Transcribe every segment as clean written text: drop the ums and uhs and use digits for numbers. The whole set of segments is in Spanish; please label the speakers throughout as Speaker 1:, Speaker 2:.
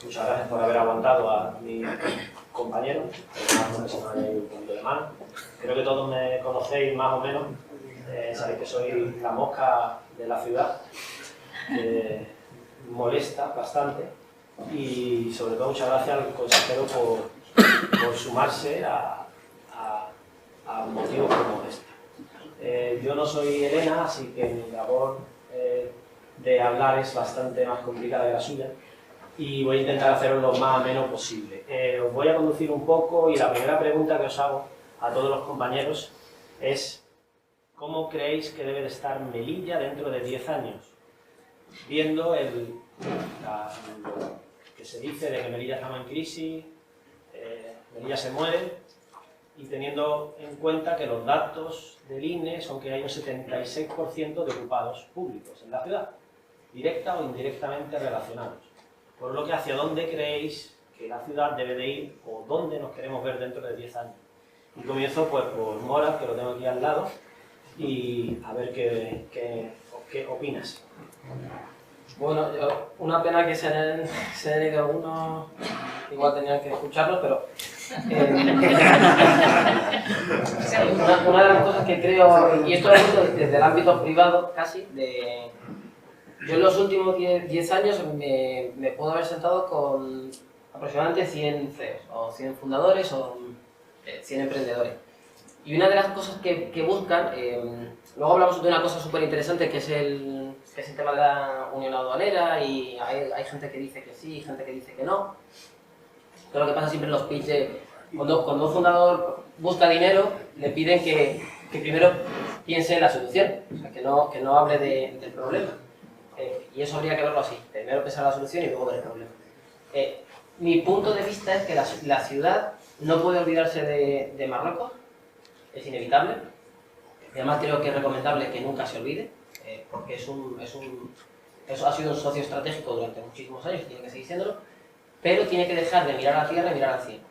Speaker 1: Muchas gracias por haber aguantado a mi compañero, perdonadme si no hay un poquito de mano. Creo que todos me conocéis más o menos, sabéis que soy la mosca de la ciudad, molesta bastante, y sobre todo muchas gracias al consejero por sumarse a motivos como este. Yo no soy Elena, así que mi labor de hablar es bastante más complicada que la suya, y voy a intentar hacerlo lo más ameno posible. Os voy a conducir un poco, y la primera pregunta que os hago a todos los compañeros es: ¿cómo creéis que debe de estar Melilla dentro de 10 años? Viendo lo que se dice de que Melilla está en crisis, Melilla se muere, y teniendo en cuenta que los datos del INE son que hay un 76% de ocupados públicos en la ciudad, directa o indirectamente relacionados. Por lo que, ¿hacia dónde creéis que la ciudad debe de ir, o dónde nos queremos ver dentro de 10 años? Y comienzo pues por Mora, que lo tengo aquí al lado, y a ver qué opinas.
Speaker 2: Bueno, una pena que se han ido algunos, igual tenían que escucharlo, pero una de las cosas que creo, y esto lo he visto desde el ámbito privado casi, yo en los últimos 10 años me puedo haber sentado con aproximadamente 100 CEOs, o 100 fundadores, o 100 emprendedores. Y una de las cosas que buscan, luego hablamos de una cosa súper interesante que es el tema de la unión aduanera, y hay gente que dice que sí y gente que dice que no. Todo lo que pasa siempre en los pitches, cuando un fundador busca dinero, le piden que primero piense en la solución, o sea, que no hable del problema. Y eso habría que verlo así, primero pensar en la solución y luego ver el problema. Mi punto de vista es que la ciudad no puede olvidarse de Marruecos, es inevitable. Y además creo que es recomendable que nunca se olvide, porque eso ha sido un socio estratégico durante muchísimos años y tiene que seguir siéndolo, pero tiene que dejar de mirar a la tierra y mirar al cielo.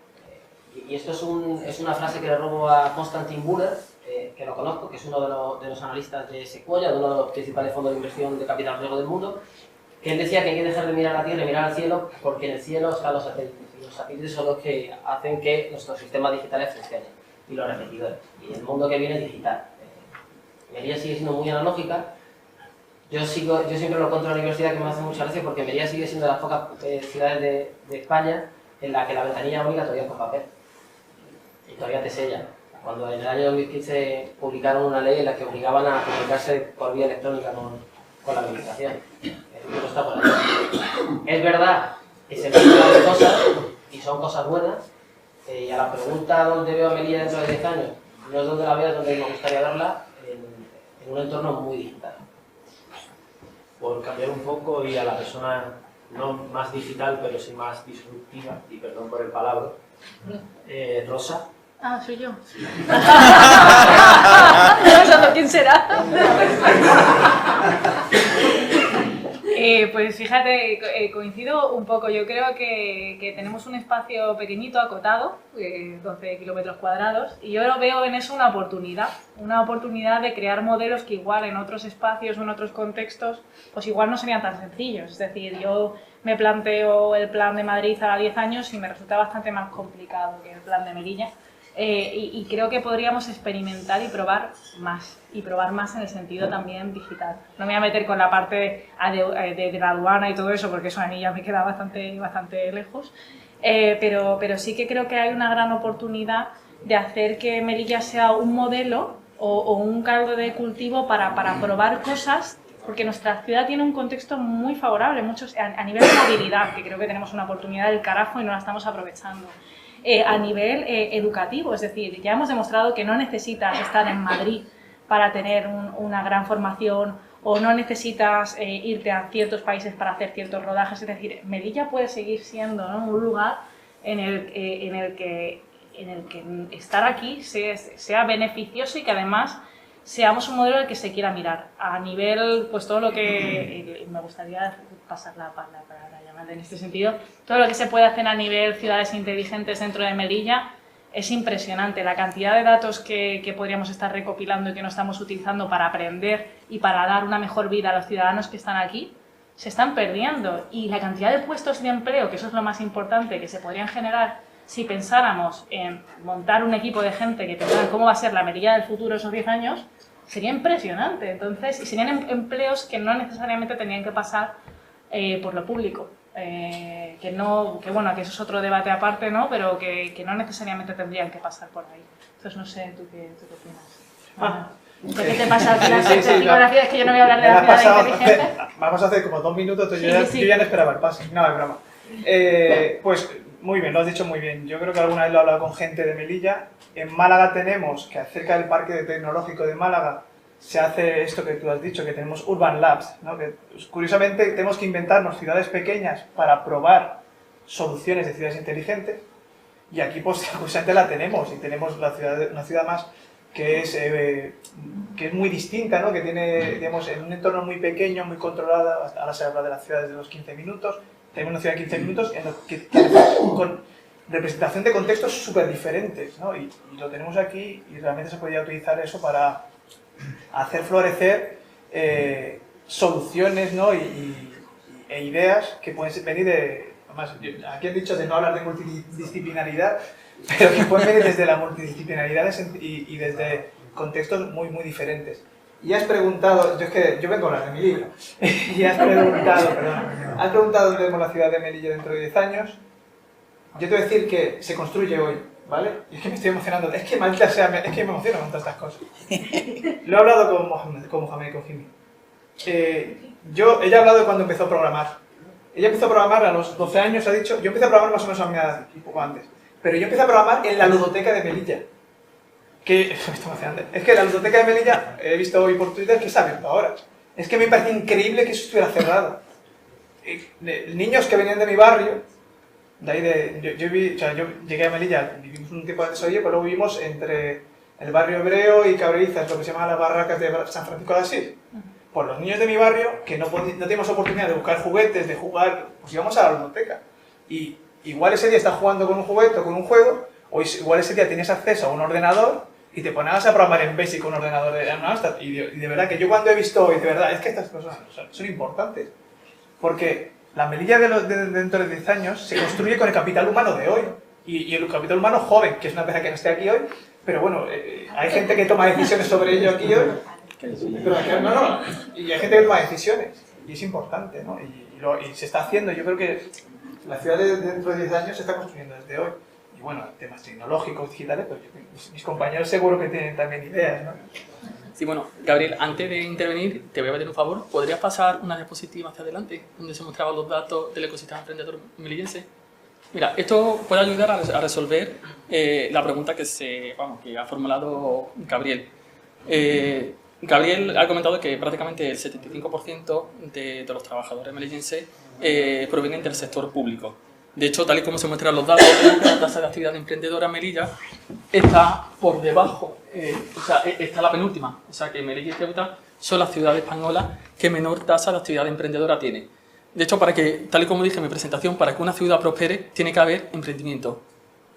Speaker 2: Y esto es una frase que le robo a Constantin Buller, que lo conozco, que es uno de los analistas de Sequoia, de uno de los principales fondos de inversión de capital riesgo del mundo, que él decía que hay que dejar de mirar a la tierra y mirar al cielo, porque en el cielo están los satélites, y los satélites son los que hacen que nuestros sistemas digitales funcionen, y los repetidores, y el mundo que viene es digital. Melilla sigue siendo muy analógica. Yo siempre lo cuento en la universidad, que me hace mucha gracia, porque Melilla sigue siendo de las pocas ciudades de España en la que la ventanilla única todavía es con papel, y todavía te sella. Cuando en el año 2015 publicaron una ley en la que obligaban a comunicarse por vía electrónica con la administración. Esto está por ahí. Es verdad que se mezclan de cosas, y son cosas buenas, y a la pregunta ¿dónde veo a Melilla dentro de 10 años? No es donde la veo, es donde me gustaría verla, en un entorno muy digital.
Speaker 1: Por cambiar un poco, y a la persona no más digital, pero sí más disruptiva, y perdón por el palabra, Rosa.
Speaker 3: Ah, soy yo. No sé quién será. Pues fíjate, coincido un poco. Yo creo que tenemos un espacio pequeñito, acotado, 12 kilómetros cuadrados, y yo lo veo en eso una oportunidad de crear modelos que igual en otros espacios o en otros contextos, pues igual no serían tan sencillos. Es decir, yo me planteo el plan de Madrid a 10 años y me resulta bastante más complicado que el plan de Melilla. Y creo que podríamos experimentar y probar más en el sentido también digital. No me voy a meter con la parte de la aduana y todo eso, porque eso a mí ya me queda bastante lejos, pero sí que creo que hay una gran oportunidad de hacer que Melilla sea un modelo o un caldo de cultivo para probar cosas, porque nuestra ciudad tiene un contexto muy favorable a nivel de movilidad, que creo que tenemos una oportunidad del carajo y no la estamos aprovechando. A nivel educativo, es decir, ya hemos demostrado que no necesitas estar en Madrid para tener una gran formación, o no necesitas irte a ciertos países para hacer ciertos rodajes. Es decir, Melilla puede seguir siendo, ¿no?, un lugar en el que estar aquí sea beneficioso, y que además seamos un modelo al que se quiera mirar. A nivel, pues todo lo que me gustaría pasar la palabra en este sentido, todo lo que se puede hacer a nivel ciudades inteligentes dentro de Melilla es impresionante. La cantidad de datos que podríamos estar recopilando y que no estamos utilizando para aprender y para dar una mejor vida a los ciudadanos que están aquí se están perdiendo y la cantidad de puestos de empleo, que eso es lo más importante, que se podrían generar si pensáramos en montar un equipo de gente que pensara cómo va a ser la Melilla del futuro esos 10 años, sería impresionante. Entonces, y serían empleos que no necesariamente tendrían que pasar por lo público. Bueno, que eso es otro debate aparte, ¿no? Pero que no necesariamente tendrían que pasar por ahí. Entonces, no sé, ¿tú qué opinas? ¿Qué te pasa? Es que yo no voy a hablar de la ciudad inteligente.
Speaker 4: Vamos a hacer como 2 minutos,
Speaker 3: Sí.
Speaker 4: yo ya no esperaba el pase. No, es broma. Pues muy bien, lo has dicho muy bien. Yo creo que alguna vez lo he hablado con gente de Melilla. En Málaga tenemos que cerca del Parque Tecnológico de Málaga se hace esto que tú has dicho, que tenemos Urban Labs, ¿no? Que, pues, curiosamente tenemos que inventarnos ciudades pequeñas para probar soluciones de ciudades inteligentes, y aquí pues curiosamente la tenemos, y tenemos una ciudad más que es muy distinta, ¿no? Que tiene, digamos, en un entorno muy pequeño, muy controlada. Ahora se habla de las ciudades de los 15 minutos, tenemos una ciudad de 15 minutos con representación de contextos súper diferentes, ¿no? Y lo tenemos aquí, y realmente se podría utilizar eso para hacer florecer soluciones, ¿no? e ideas que pueden venir de... Además, aquí han dicho de no hablar de multidisciplinaridad, pero que pueden venir desde la multidisciplinaridad y desde contextos muy, muy diferentes. Y has preguntado, yo vengo a hablar de mi libro, y has preguntado dónde vemos la ciudad de Melilla dentro de 10 años. Yo te voy a decir que se construye hoy, ¿vale? Y es que me estoy emocionando, es que maldita sea, es que me emociono con todas estas cosas. Lo he hablado con Mohamed, con Jimmy. Ella ha hablado de cuando empezó a programar. Ella empezó a programar a los 12 años, ha dicho. Yo empecé a programar más o menos a mi edad, un poco antes. Pero yo empecé a programar en la ludoteca de Melilla. Me estoy emocionando. Es que la ludoteca de Melilla, he visto hoy por Twitter que está abierto ahora. Es que me parece increíble que eso estuviera cerrado. Niños que venían de mi barrio, de ahí yo llegué a Melilla, vivimos un tiempo antes hoy, pero luego vivimos entre el barrio hebreo y Cabrizas, lo que se llama las barracas de San Francisco de Asís. Pues los niños de mi barrio, que no teníamos oportunidad de buscar juguetes, de jugar, pues íbamos a la ludoteca. Y igual ese día estás jugando con un juguete o con un juego, o igual ese día tienes acceso a un ordenador y te ponías a programar en Basic con un ordenador de Amstrad. Y de verdad que yo cuando he visto hoy, de verdad, es que estas cosas son importantes. Porque la Melilla dentro de 10 años se construye con el capital humano de hoy. Y el capital humano joven, que es una pena que no esté aquí hoy, pero bueno, hay gente que toma decisiones sobre ello aquí hoy. Y hay gente que toma decisiones, y es importante, ¿no? Y se está haciendo. Yo creo que la ciudad dentro de 10 años se está construyendo desde hoy. Y bueno, temas tecnológicos, digitales, pues mis compañeros seguro que tienen también ideas, ¿no?
Speaker 5: Sí, bueno, Gabriel, antes de intervenir, te voy a pedir un favor. ¿Podrías pasar una diapositiva hacia adelante, donde se mostraban los datos del ecosistema emprendedor melillense? Mira, esto puede ayudar a resolver la pregunta que ha formulado Gabriel. Gabriel ha comentado que prácticamente el 75% de los trabajadores melillenses provienen del sector público. De hecho, tal y como se muestran los datos, la tasa de actividad emprendedora en Melilla está por debajo, está la penúltima. O sea, que Melilla y Ceuta son las ciudades españolas que menor tasa de actividad emprendedora tiene. De hecho, tal y como dije en mi presentación, para que una ciudad prospere, tiene que haber emprendimiento.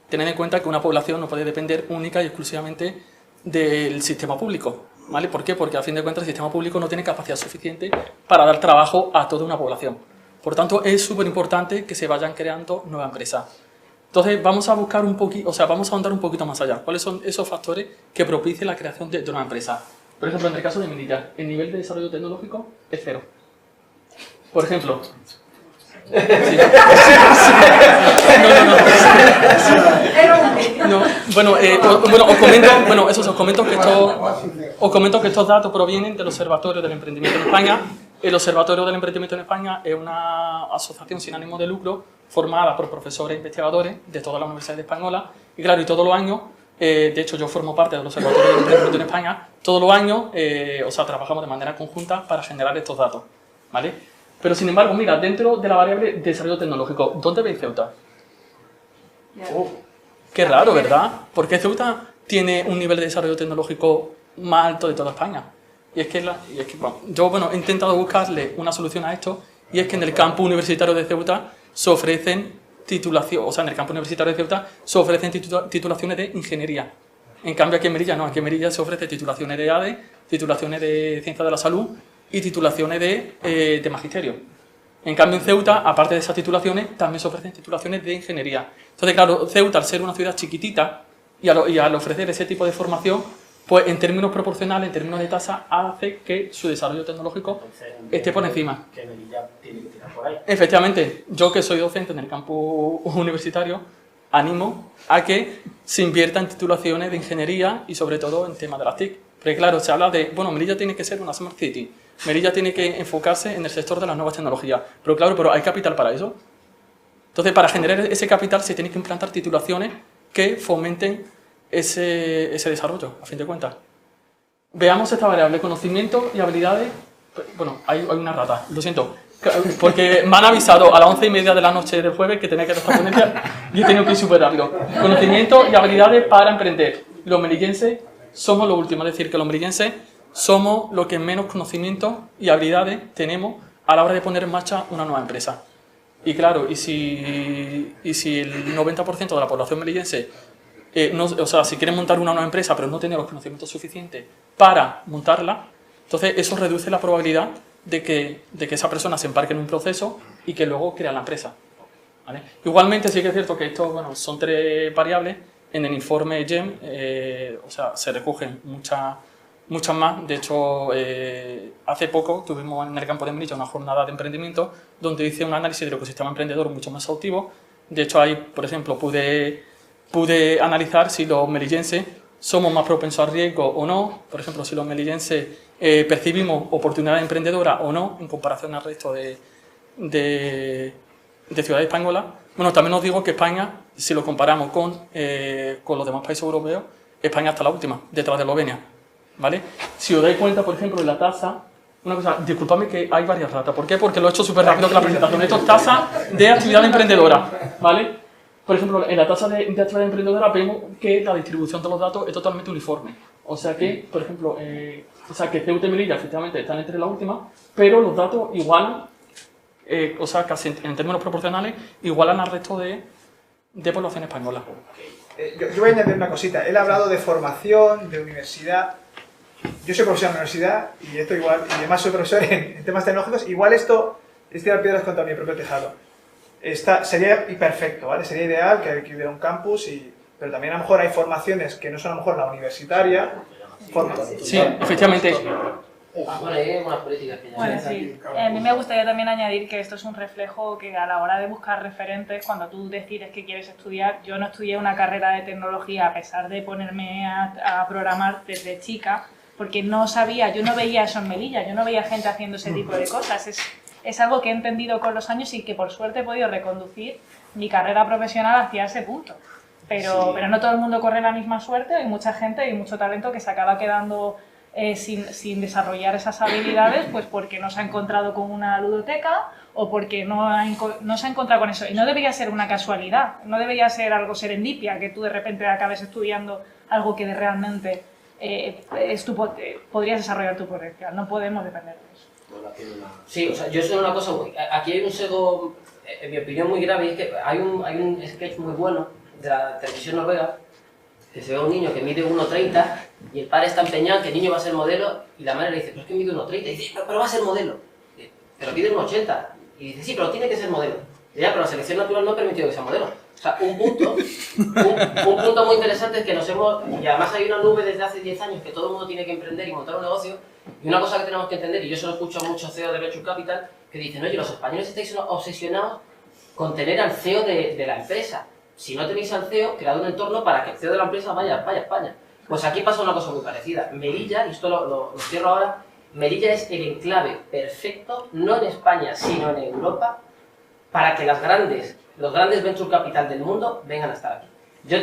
Speaker 5: Tened en cuenta que una población no puede depender única y exclusivamente del sistema público. ¿Vale? ¿Por qué? Porque a fin de cuentas el sistema público no tiene capacidad suficiente para dar trabajo a toda una población. Por tanto, es súper importante que se vayan creando nuevas empresas. Entonces, vamos a buscar vamos a ahondar un poquito más allá. ¿Cuáles son esos factores que propicien la creación de nuevas empresas? Por ejemplo, en el caso de Melilla, el nivel de desarrollo tecnológico es 0. Por ejemplo... Os comento que estos datos provienen del Observatorio del Emprendimiento en España. El Observatorio del Emprendimiento en España es una asociación sin ánimo de lucro formada por profesores e investigadores de todas las universidades españolas. Y claro, y todos los años, de hecho yo formo parte del Observatorio del Emprendimiento en España, todos los años trabajamos de manera conjunta para generar estos datos, ¿vale? Pero sin embargo, mira, dentro de la variable desarrollo tecnológico, ¿dónde veis Ceuta? Qué raro, ¿verdad? Porque Ceuta tiene un nivel de desarrollo tecnológico más alto de toda España. Y es que yo he intentado buscarle una solución a esto, y es que en el campus universitario de Ceuta se ofrecen titulaciones de ingeniería. En cambio aquí en Melilla no, aquí en Melilla se ofrecen titulaciones de ADE, titulaciones de Ciencias de la Salud y titulaciones de magisterio. En cambio, en Ceuta, aparte de esas titulaciones, también se ofrecen titulaciones de ingeniería. Entonces, claro, Ceuta, al ser una ciudad chiquitita y al ofrecer ese tipo de formación, pues en términos proporcionales, en términos de tasa, hace que su desarrollo tecnológico esté por encima.
Speaker 1: Que Melilla tiene que tirar por ahí.
Speaker 5: Efectivamente, yo que soy docente en el campus universitario, animo a que se invierta en titulaciones de ingeniería y sobre todo en temas de las TIC. Porque claro, se habla de, bueno, Melilla tiene que ser una Smart City, Melilla tiene que enfocarse en el sector de las nuevas tecnologías, pero claro, pero hay capital para eso. Entonces, para generar ese capital se tienen que implantar titulaciones que fomenten ese desarrollo, a fin de cuentas. Veamos esta variable, conocimiento y habilidades. Bueno, hay una rata, lo siento, porque me han avisado a las 11:30 de la noche del jueves que tenía que hacer esta ponencia y he tenido que ir súper rápido. Conocimiento y habilidades para emprender. Los melillenses somos lo último, es decir, que los melillenses somos los que menos conocimiento y habilidades tenemos a la hora de poner en marcha una nueva empresa. Y claro, y si el 90% de la población melillense, si quieren montar una nueva empresa pero no tiene los conocimientos suficientes para montarla, entonces eso reduce la probabilidad de que esa persona se embarque en un proceso y que luego crea la empresa. ¿Vale? Igualmente sí que es cierto que esto, bueno, son 3 variables. En el informe GEM, se recogen muchas más. De hecho, hace poco tuvimos en el campo de Melilla una jornada de emprendimiento donde hice un análisis del ecosistema emprendedor mucho más exhaustivo. De hecho, ahí, por ejemplo, pude analizar si los melillenses somos más propensos al riesgo o no. Por ejemplo, si los melillenses percibimos oportunidades emprendedoras o no en comparación al resto de ciudades españolas. Bueno, también os digo que España, si lo comparamos con los demás países europeos, España está la última, detrás de Eslovenia, ¿vale? Si os dais cuenta, por ejemplo, en la tasa, una cosa, disculpadme que hay varias ratas. ¿Por qué? Porque lo he hecho súper rápido con la presentación. Esto es tasa de actividad emprendedora, ¿vale? Por ejemplo, en la tasa de actividad emprendedora vemos que la distribución de los datos es totalmente uniforme. O sea que, por ejemplo, que Ceuta y Melilla efectivamente están entre la última, pero los datos igualan, casi en términos proporcionales, igualan al resto de población española.
Speaker 4: Yo voy a añadir una cosita. Él ha hablado de formación, de universidad. Yo soy profesor de universidad y esto igual, y además soy profesor en temas tecnológicos. Igual esto es tirar piedras contra mi propio tejado. Sería perfecto, ¿vale? Sería ideal que hubiera un campus, pero también a lo mejor hay formaciones que no son a lo mejor la universitaria.
Speaker 5: Sí, efectivamente.
Speaker 2: Bueno, hay unas políticas que ya...
Speaker 3: Bueno, sí. A mí me gustaría también añadir que esto es un reflejo que a la hora de buscar referentes, cuando tú decides que quieres estudiar, yo no estudié una carrera de tecnología a pesar de ponerme a programar desde chica, porque no sabía, yo no veía eso en Melilla, yo no veía gente haciendo ese tipo de cosas. Es algo que he entendido con los años y que por suerte he podido reconducir mi carrera profesional hacia ese punto. Pero no todo el mundo corre la misma suerte, hay mucha gente y mucho talento que se acaba quedando sin desarrollar esas habilidades, pues porque no se ha encontrado con una ludoteca o porque no se ha encontrado con eso. Y no debería ser una casualidad, no debería ser algo serendipia, que tú de repente acabes estudiando algo que realmente podrías desarrollar tu potencial. No podemos depender de eso.
Speaker 2: Sí, o sea, yo sé una cosa, aquí hay un sesgo, en mi opinión, muy grave, y es que hay un sketch muy bueno de la televisión noruega, que se ve a un niño que mide 1,30 y el padre está empeñado que el niño va a ser modelo y la madre le dice, pero es que mide 1,30, y dice, pero va a ser modelo, pero mide 1,80, y dice, sí, pero tiene que ser modelo. Y ya, pero la selección natural no ha permitido que sea modelo. O sea, un punto muy interesante es que nos hemos, y además hay una nube desde hace 10 años que todo el mundo tiene que emprender y montar un negocio, y una cosa que tenemos que entender, y yo se lo escucho a muchos CEOs de Venture Capital, que dicen, oye, los españoles estáis obsesionados con tener al CEO de la empresa. Si no tenéis al CEO, cread un entorno para que el CEO de la empresa vaya a España. Pues aquí pasa una cosa muy parecida. Melilla, y esto lo cierro ahora, Melilla es el enclave perfecto, no en España, sino en Europa, para que los grandes Venture Capital del mundo vengan a estar aquí.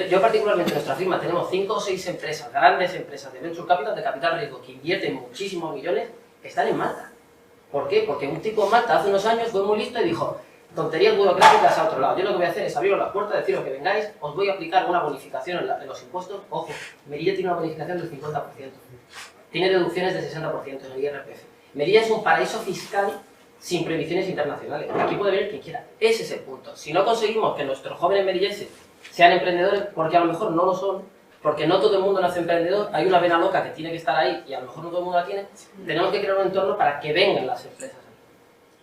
Speaker 2: Yo particularmente en nuestra firma tenemos 5 o 6 empresas, grandes empresas de Venture Capital, de capital riesgo, que invierten muchísimos millones, que están en Malta. ¿Por qué? Porque un tipo en Malta hace unos años fue muy listo y dijo, tonterías burocráticas a otro lado. Yo lo que voy a hacer es abriros la puerta, deciros que vengáis, os voy a aplicar una bonificación en los impuestos. Ojo, Melilla tiene una bonificación del 50%. Tiene deducciones del 60% en el IRPF. Melilla es un paraíso fiscal sin previsiones internacionales. Aquí puede venir quien quiera. Ese es el punto. Si no conseguimos que nuestros jóvenes melillenses sean emprendedores, porque a lo mejor no lo son, porque no todo el mundo nace emprendedor, hay una vena loca que tiene que estar ahí y a lo mejor no todo el mundo la tiene, tenemos que crear un entorno para que vengan las empresas.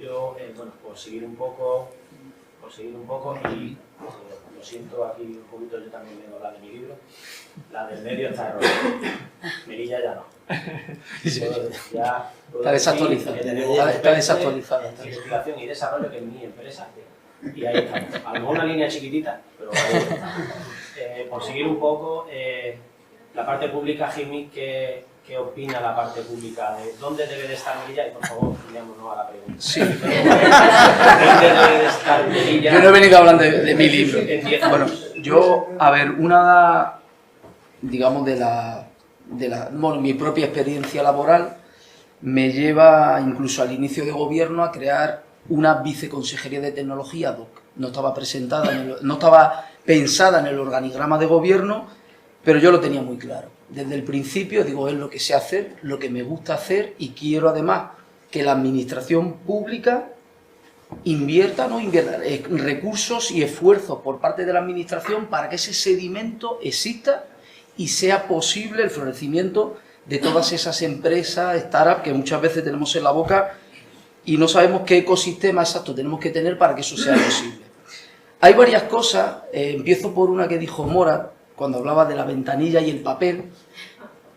Speaker 1: Yo, bueno, por seguir un poco y lo siento aquí un poquito, yo también vengo a hablar de mi libro. La del medio está errónea. Melilla ya no.
Speaker 6: Está desactualizada. Está desactualizada.
Speaker 1: Investigación y desarrollo, que es mi empresa. Y ahí estamos. A lo mejor una línea chiquitita, pero ahí estamos. Por seguir un poco, la parte pública, Jimmy, ¿qué opina la parte pública? ¿De dónde debe de estar Melilla? Y por favor, miramos a la pregunta.
Speaker 6: Sí.
Speaker 1: ¿Dónde debe de estar Melilla?
Speaker 6: Yo no he venido a hablar de mi libro.
Speaker 1: En 10
Speaker 6: Bueno,
Speaker 1: años.
Speaker 6: yo, a ver, digamos, bueno, mi propia experiencia laboral me lleva incluso al inicio de gobierno a crear una viceconsejería de tecnología ad hoc. No estaba no estaba pensada en el organigrama de gobierno, pero yo lo tenía muy claro. Desde el principio digo, es lo que sé hacer, lo que me gusta hacer, y quiero además que la administración pública invierta recursos y esfuerzos por parte de la administración para que ese sedimento exista y sea posible el florecimiento de todas esas empresas, startups, que muchas veces tenemos en la boca y no sabemos qué ecosistema exacto tenemos que tener para que eso sea posible. Hay varias cosas, empiezo por una que dijo Morat, cuando hablaba de la ventanilla y el papel,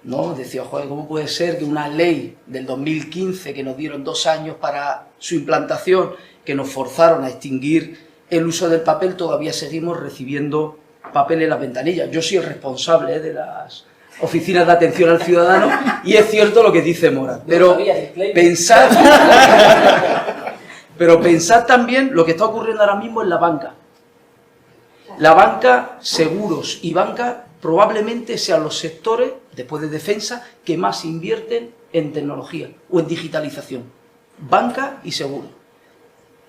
Speaker 6: ¿no? Decía, joder, ¿cómo puede ser que una ley del 2015, que nos dieron 2 años para su implantación, que nos forzaron a extinguir el uso del papel, todavía seguimos recibiendo papel en las ventanillas? Yo soy el responsable de las oficinas de atención al ciudadano y es cierto lo que dice Morat, pero pensad también lo que está ocurriendo ahora mismo en la banca. La banca, seguros y banca probablemente sean los sectores, después de defensa, que más invierten en tecnología o en digitalización. Banca y seguros.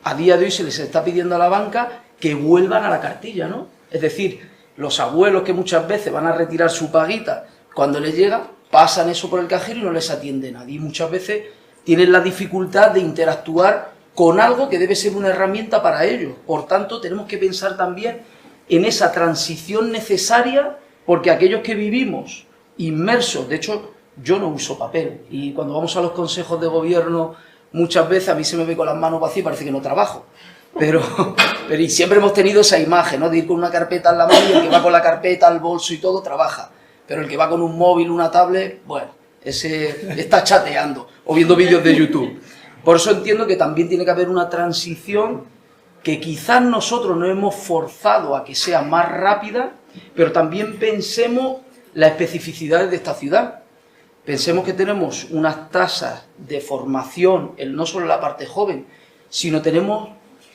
Speaker 6: A día de hoy se les está pidiendo a la banca que vuelvan a la cartilla, ¿no? Es decir, los abuelos que muchas veces van a retirar su paguita, cuando les llega, pasan eso por el cajero y no les atiende nadie. Y muchas veces tienen la dificultad de interactuar con algo que debe ser una herramienta para ellos. Por tanto, tenemos que pensar también en esa transición necesaria, porque aquellos que vivimos inmersos, de hecho, yo no uso papel, y cuando vamos a los consejos de gobierno, muchas veces a mí se me ve con las manos vacías y parece que no trabajo. Pero y siempre hemos tenido esa imagen, ¿no?, de ir con una carpeta en la mano y el que va con la carpeta, el bolso y todo, trabaja. Pero el que va con un móvil, una tablet, bueno, ese está chateando o viendo vídeos de YouTube. Por eso entiendo que también tiene que haber una transición que quizás nosotros nos hemos forzado a que sea más rápida, pero también pensemos las especificidades de esta ciudad. Pensemos que tenemos unas tasas de formación, no solo en la parte joven, sino tenemos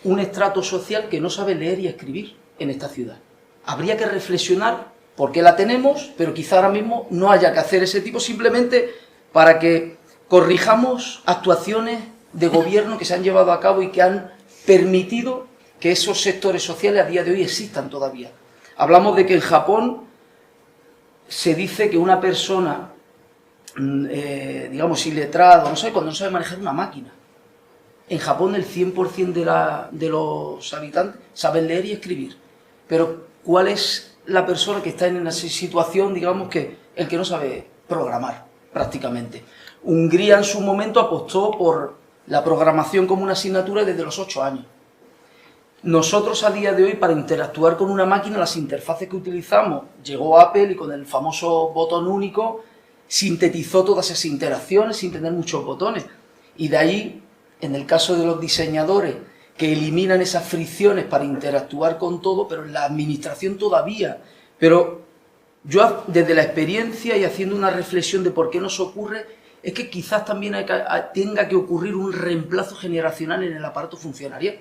Speaker 6: un estrato social que no sabe leer y escribir en esta ciudad. Habría que reflexionar por qué la tenemos, pero quizá ahora mismo no haya que hacer ese tipo, simplemente para que corrijamos actuaciones de gobierno que se han llevado a cabo y que han permitido que esos sectores sociales a día de hoy existan todavía. Hablamos de que en Japón se dice que una persona, digamos, iletrada, no sabe, cuando no sabe manejar una máquina. En Japón el 100% de los habitantes saben leer y escribir. Pero ¿cuál es la persona que está en esa situación, digamos, que el que no sabe programar prácticamente? Hungría en su momento apostó por la programación como una asignatura desde los 8 años. Nosotros a día de hoy, para interactuar con una máquina, las interfaces que utilizamos, llegó Apple y con el famoso botón único sintetizó todas esas interacciones sin tener muchos botones. Y de ahí, en el caso de los diseñadores, que eliminan esas fricciones para interactuar con todo, pero en la administración todavía. Pero yo, desde la experiencia y haciendo una reflexión de por qué nos ocurre, es que quizás también tenga que ocurrir un reemplazo generacional en el aparato funcionarial.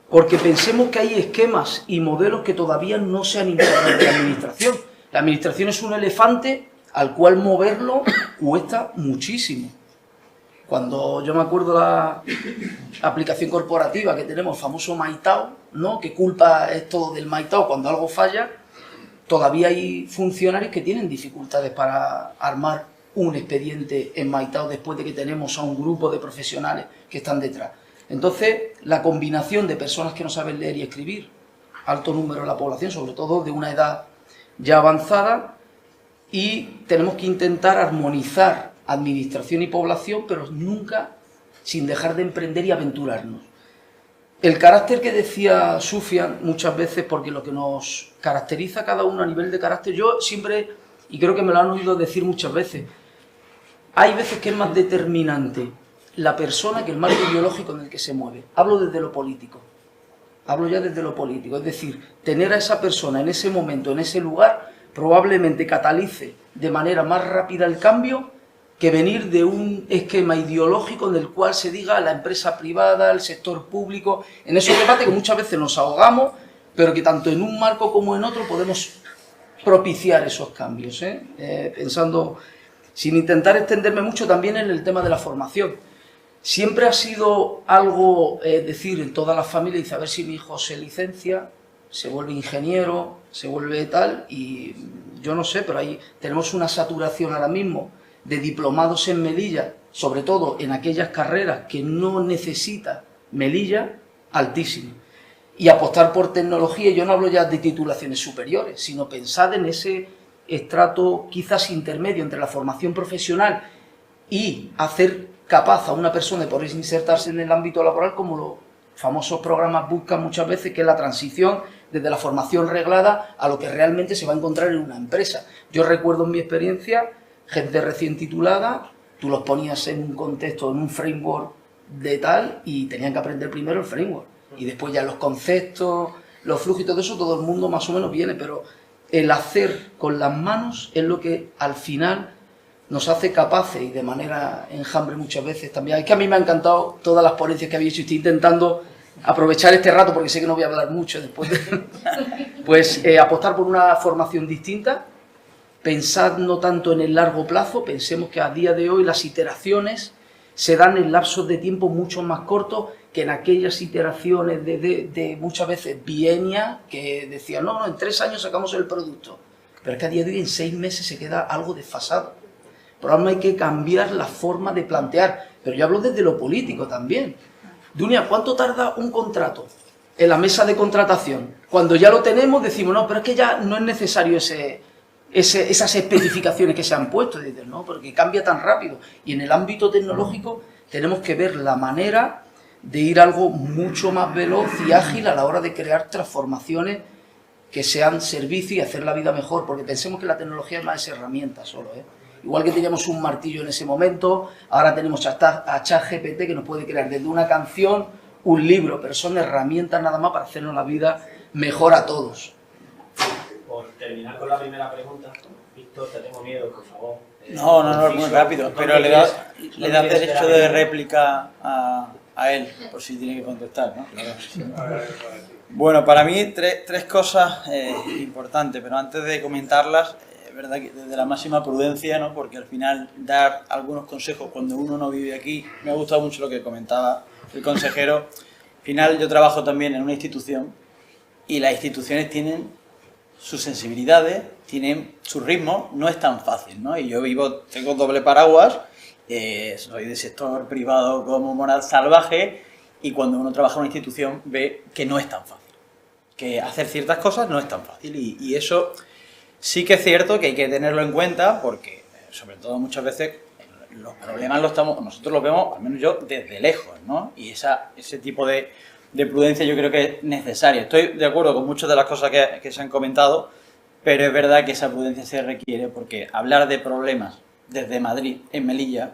Speaker 6: Porque pensemos que hay esquemas y modelos que todavía no se han integrado en la administración. La administración es un elefante al cual moverlo cuesta muchísimo. Cuando yo me acuerdo de la aplicación corporativa que tenemos, el famoso Maitao, ¿no?, que culpa es todo del Maitao cuando algo falla, todavía hay funcionarios que tienen dificultades para armar un expediente en Maitao después de que tenemos a un grupo de profesionales que están detrás. Entonces, la combinación de personas que no saben leer y escribir, alto número de la población, sobre todo de una edad ya avanzada, y tenemos que intentar armonizar administración y población, pero nunca sin dejar de emprender y aventurarnos. El carácter que decía Sufian muchas veces, porque lo que nos caracteriza a cada uno a nivel de carácter, yo siempre, y creo que me lo han oído decir muchas veces, hay veces que es más determinante la persona que el marco ideológico en el que se mueve. Hablo desde lo político. Hablo ya desde lo político. Es decir, tener a esa persona en ese momento, en ese lugar, probablemente catalice de manera más rápida el cambio que venir de un esquema ideológico en el cual se diga la empresa privada, el sector público, en esos debates que muchas veces nos ahogamos, pero que tanto en un marco como en otro podemos propiciar esos cambios, pensando, sin intentar extenderme mucho, también en el tema de la formación. Siempre ha sido algo, decir, en toda la familia, dice, a ver si mi hijo se licencia, se vuelve ingeniero, se vuelve tal, y yo no sé, pero ahí tenemos una saturación ahora mismo de diplomados en Melilla, sobre todo en aquellas carreras que no necesita Melilla, altísimo. Y apostar por tecnología, yo no hablo ya de titulaciones superiores, sino pensad en ese estrato quizás intermedio entre la formación profesional y hacer capaz a una persona de poder insertarse en el ámbito laboral, como los famosos programas buscan muchas veces, que es la transición desde la formación reglada a lo que realmente se va a encontrar en una empresa. Yo recuerdo en mi experiencia, gente recién titulada, tú los ponías en un contexto, en un framework de tal, y tenían que aprender primero el framework. Y después ya los conceptos, los flujos y todo eso, todo el mundo más o menos viene, pero el hacer con las manos es lo que al final nos hace capaces, y de manera enjambre muchas veces también. Es que a mí me han encantado todas las ponencias que habéis hecho, estoy intentando aprovechar este rato porque sé que no voy a hablar mucho después pues apostar por una formación distinta. Pensad no tanto en el largo plazo, pensemos que a día de hoy las iteraciones se dan en lapsos de tiempo mucho más cortos que en aquellas iteraciones de muchas veces bienia que decían, no, en 3 años sacamos el producto. Pero es que a día de hoy en 6 meses se queda algo desfasado. Por lo tanto hay que cambiar la forma de plantear, pero yo hablo desde lo político también. Dunia, ¿cuánto tarda un contrato en la mesa de contratación? Cuando ya lo tenemos decimos, no, pero es que ya no es necesario esas especificaciones que se han puesto, dices, no, porque cambia tan rápido. Y en el ámbito tecnológico tenemos que ver la manera de ir algo mucho más veloz y ágil a la hora de crear transformaciones que sean servicio y hacer la vida mejor, porque pensemos que la tecnología es más esa herramienta solo, Igual que teníamos un martillo en ese momento, ahora tenemos a ChatGPT que nos puede crear desde una canción un libro, pero son herramientas nada más para hacernos la vida mejor a todos.
Speaker 1: Por terminar con la primera pregunta, Víctor, te tengo miedo, por favor.
Speaker 7: No, muy rápido, pero le das derecho de réplica a él, por si tiene que contestar, ¿no? Claro. Bueno, para mí tres cosas importantes, pero antes de comentarlas, verdad que desde la máxima prudencia, ¿no? Porque al final dar algunos consejos cuando uno no vive aquí, me ha gustado mucho lo que comentaba el consejero. Al final yo trabajo también en una institución y las instituciones tienen sus sensibilidades, tienen su ritmo, no es tan fácil, ¿no? Y yo tengo doble paraguas, soy del sector privado como Moral Salvaje, y cuando uno trabaja en una institución ve que no es tan fácil, que hacer ciertas cosas no es tan fácil, y eso sí que es cierto que hay que tenerlo en cuenta, porque sobre todo muchas veces los problemas nosotros los vemos, al menos yo, desde lejos, ¿no? Y ese tipo de prudencia yo creo que es necesaria. Estoy de acuerdo con muchas de las cosas que se han comentado, pero es verdad que esa prudencia se requiere, porque hablar de problemas desde Madrid, en Melilla,